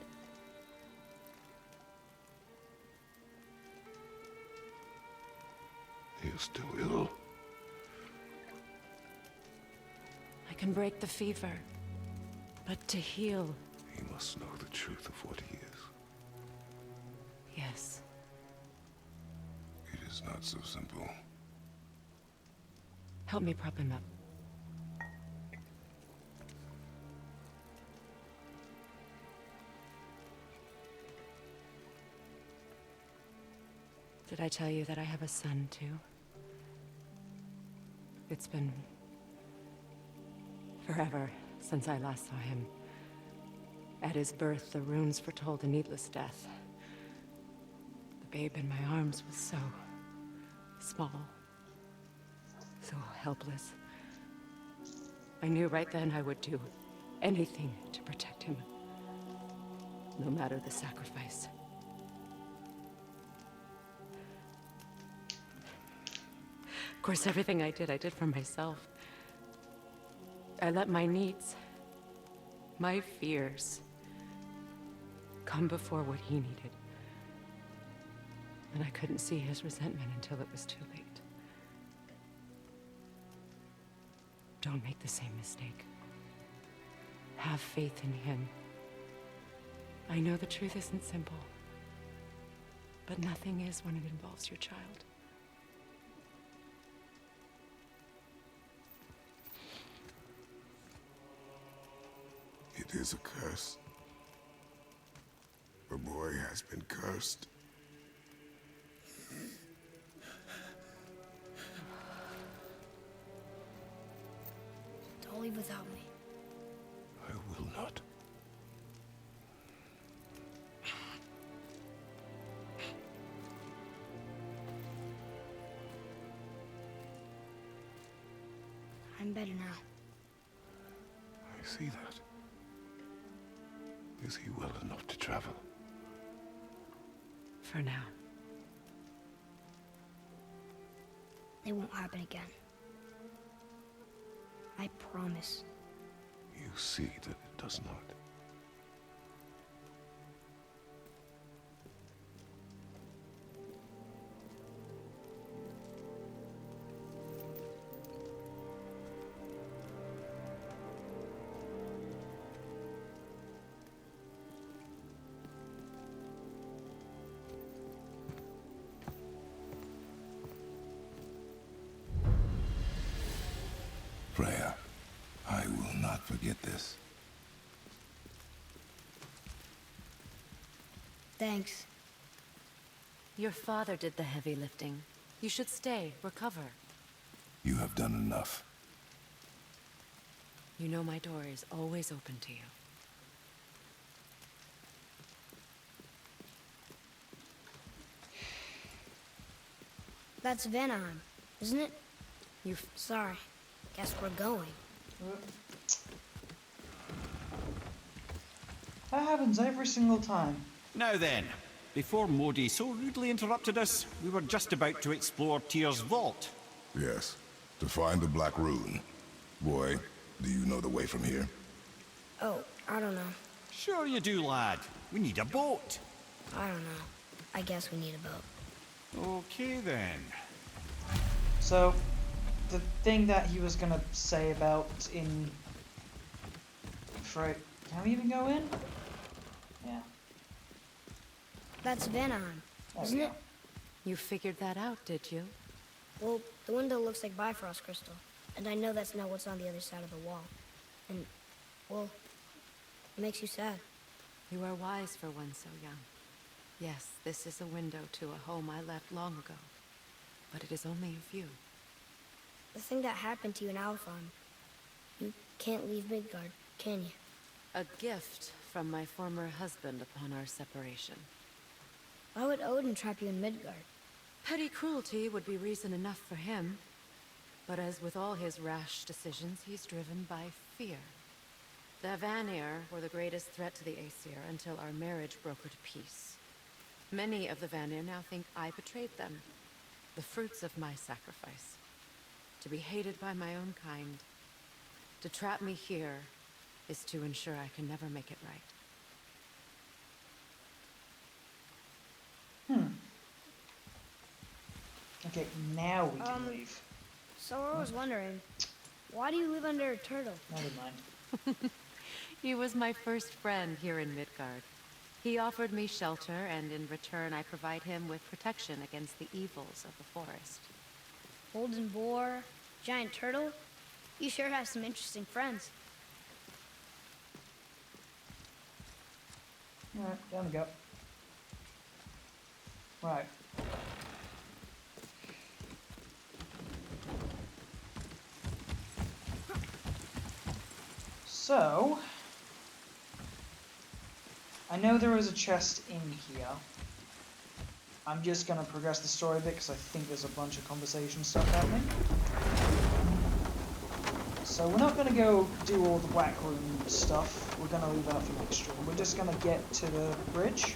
He is still ill. I can break the fever. But to heal... He must know the truth of what he is. Yes. It is not so simple. Help me prop him up. Did I tell you that I have a son, too? It's been... forever since I last saw him. At his birth, the runes foretold a needless death. The babe in my arms was so... small. So helpless. I knew right then I would do anything to protect him. No matter the sacrifice. Of course, everything I did for myself. I let my needs, my fears, come before what he needed. And I couldn't see his resentment until it was too late. Don't make the same mistake. Have faith in him. I know the truth isn't simple, but nothing is when it involves your child. It is a curse. The boy has been cursed. Don't leave without me. I will not. I'm better now. I see that. Is he well enough to travel? For now. It won't happen again. I promise. You see that it does not. Freya, I will not forget this. Thanks. Your father did the heavy lifting. You should stay, recover. You have done enough. You know my door is always open to you. That's Vanheim, isn't it? You Sorry. Guess we're going. That happens every single time. Now then, before Modi so rudely interrupted us, we were just about to explore Tyr's vault. Yes, to find the Black Rune. Boy, do you know the way from here? Oh, I don't know. Sure you do, lad. We need a boat. I don't know. I guess we need a boat. Okay then. So, the thing that he was gonna say about in... Can we even go in? Yeah. That's Vanheim, There isn't we it? go. You figured that out, did you? Well, the window looks like Bifrost crystal, and I know that's not what's on the other side of the wall. And, well, it makes you sad. You are wise for one so young. Yes, this is a window to a home I left long ago, but it is only a view. the thing that happened to you in Alfheim. You can't leave Midgard, can you? A gift from my former husband upon our separation. Why would Odin trap you in Midgard? Petty cruelty would be reason enough for him. But as with all his rash decisions, he's driven by fear. The Vanir were the greatest threat to the Aesir until our marriage brokered peace. Many of the Vanir now think I betrayed them. The fruits of my sacrifice. To be hated by my own kind. To trap me here is to ensure I can never make it right. Okay, now we can leave. So I was wondering, why do you live under a turtle? Never mind. He was my first friend here in Midgard. He offered me shelter, and in return I provide him with protection against the evils of the forest. Golden boar, giant turtle? You sure have some interesting friends. Alright, down we go. Right. So, I know there is a chest in here. I'm just gonna progress the story a bit because I think there's a bunch of conversation stuff happening. So we're not gonna go do all the Black Room stuff. We're gonna leave that for next stream. We're just gonna get to the bridge,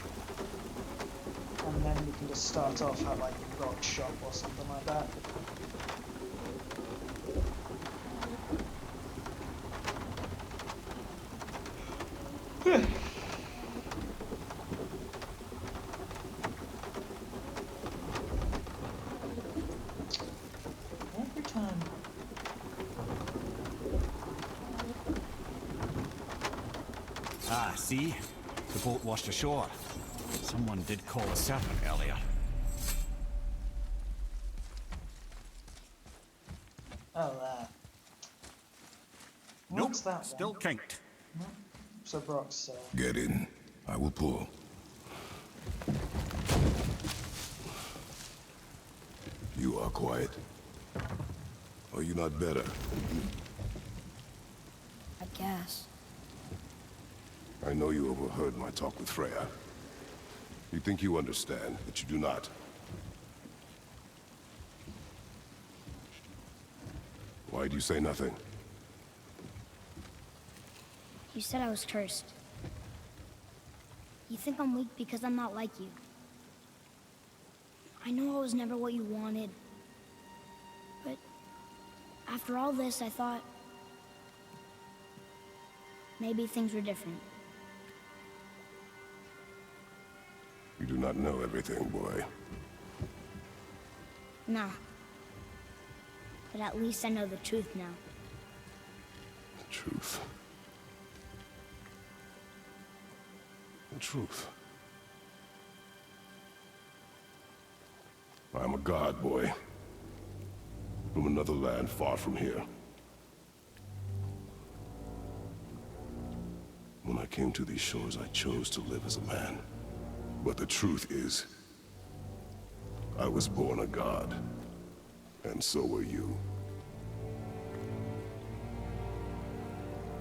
and then we can just start off at like a rock shop or something like that. Every time. Ah, see? The boat washed ashore. Someone did call a serpent earlier. Oh, what's that one? Still kinked. So Brock's, Get in. I will pull. You are quiet. Are you not better? I guess. I know you overheard my talk with Freya. You think you understand, but you do not. Why do you say nothing? You said I was cursed. You think I'm weak because I'm not like you. I know I was never what you wanted. But after all this, I thought maybe things were different. You do not know everything, boy. No. But at least I know the truth now. The truth. The truth. I am a god, boy. From another land far from here. When I came to these shores, I chose to live as a man. But the truth is, I was born a god. And so were you.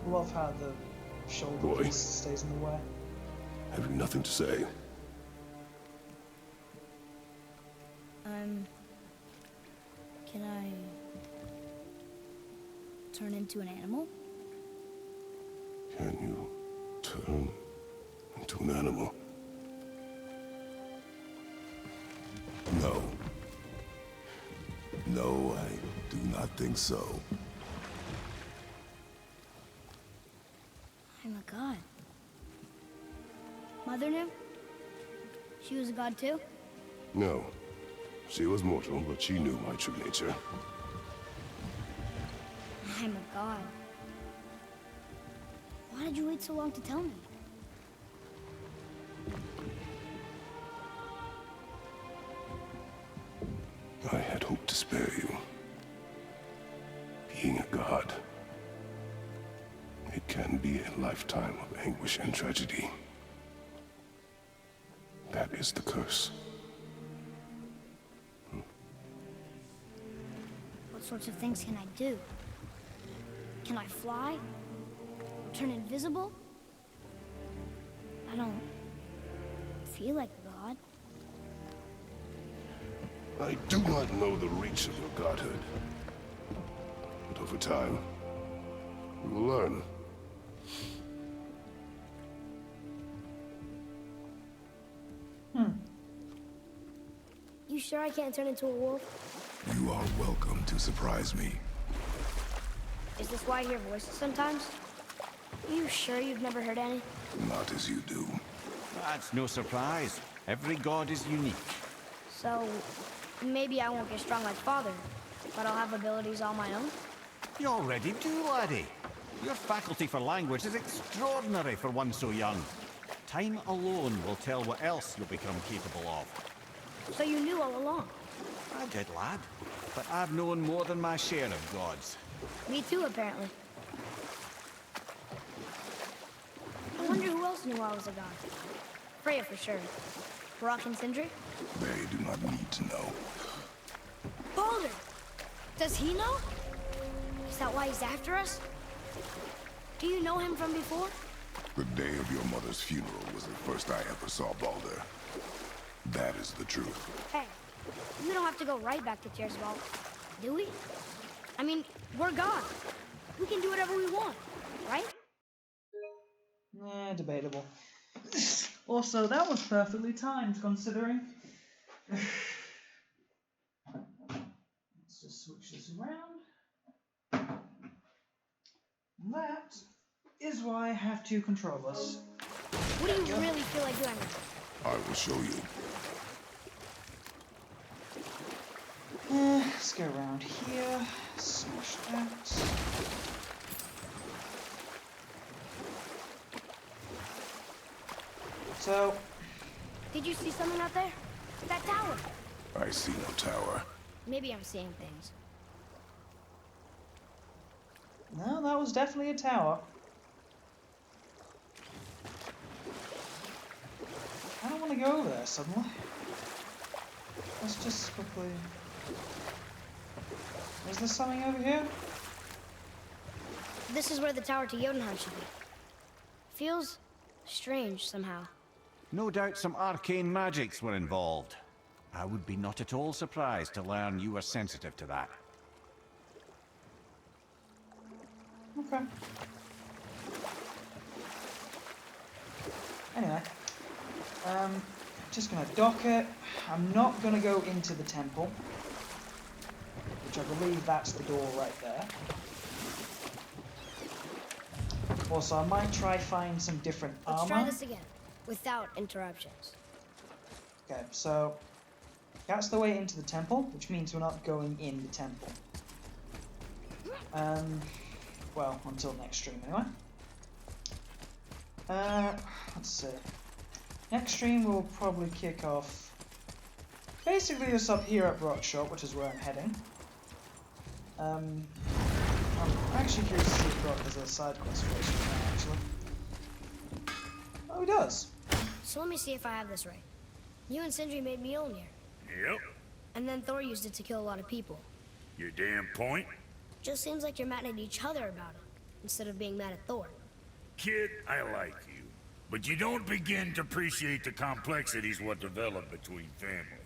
love how the shoulder Boy. piece stays in the way. Have you nothing to say? Can I turn into an animal? Can you turn into an animal? No. No, I do not think so. I'm a god. Mother knew? She was a god too? No. She was mortal, but she knew my true nature. I'm a god. Why did you wait so long to tell me? I had hoped to spare you. Being a god, it can be a lifetime of anguish and tragedy. That is the curse. sorts of things can I do? Can I fly? Or turn invisible? I don't feel like a god. I do not know the reach of your godhood. But over time, we will learn. You sure I can't turn into a wolf? You are welcome to surprise me. Is this why I hear voices sometimes? Are you sure you've never heard any? Not as you do. That's no surprise. Every god is unique. So, maybe I won't get strong like Father, but I'll have abilities all my own? You already do, laddie. Your faculty for language is extraordinary for one so young. Time alone will tell what else you'll become capable of. So you knew all along? I did, lad. But I've known more than my share of gods. Me too, apparently. I wonder who else knew I was a god. Freya for sure. Brock and Sindri? They do not need to know. Baldur! Does he know? Is that why he's after us? Do you know him from before? The day of your mother's funeral was the first I ever saw Baldur. That is the truth. Hey, we don't have to go right back to Tiersvald, do we? I mean, we're gods. We can do whatever we want, right? Debatable. Also, that was perfectly timed, considering. Let's just switch this around. That is why I have two controllers. What do you really feel like doing? I will show you. Let's go around here. Smash that. So, Did you see something out there? That tower. I see no tower. Maybe I'm seeing things. no, that was definitely a tower. I don't want to go over there suddenly. Let's just quickly... Is there something over here? This is where the tower to Jotunheim should be. Feels strange somehow. No doubt some arcane magics were involved. I would be not at all surprised to learn you were sensitive to that. Okay. Anyway, just gonna dock it. I'm not gonna go into the temple, which I believe that's the door right there. Also, I might try find some different armor. Let's try this again, without interruptions. Okay, so that's the way into the temple, which means we're not going in the temple. Well, until next stream anyway. Let's see. Next stream we'll probably kick off basically just up here at Rockshop, which is where I'm heading. I'm actually curious to see if Brock has a side quest for us right now, actually. Oh, he does. So let me see if I have this right. You and Sindri made Mjolnir, Yep. and then Thor used it to kill a lot of people. Your damn point? Just seems like you're mad at each other about it, instead of being mad at Thor. Kid, I like you. But you don't begin to appreciate the complexities what develop between families.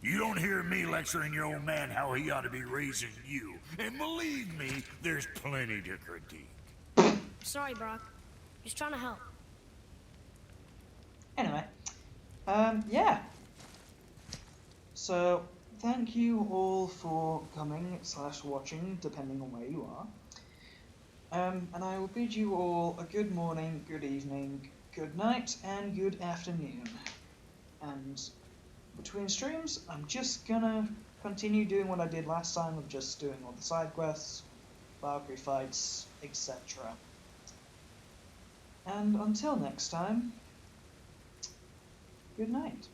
You don't hear me lecturing your old man how he ought to be raising you. And believe me, there's plenty to critique. Sorry, Brock. Just trying to help. Anyway, yeah. So, thank you all for coming / watching, depending on where you are. And I will bid you all a good morning, good evening, good night, and good afternoon. And between streams, I'm just gonna continue doing what I did last time of just doing all the side quests, Valkyrie fights, etc. And until next time, good night.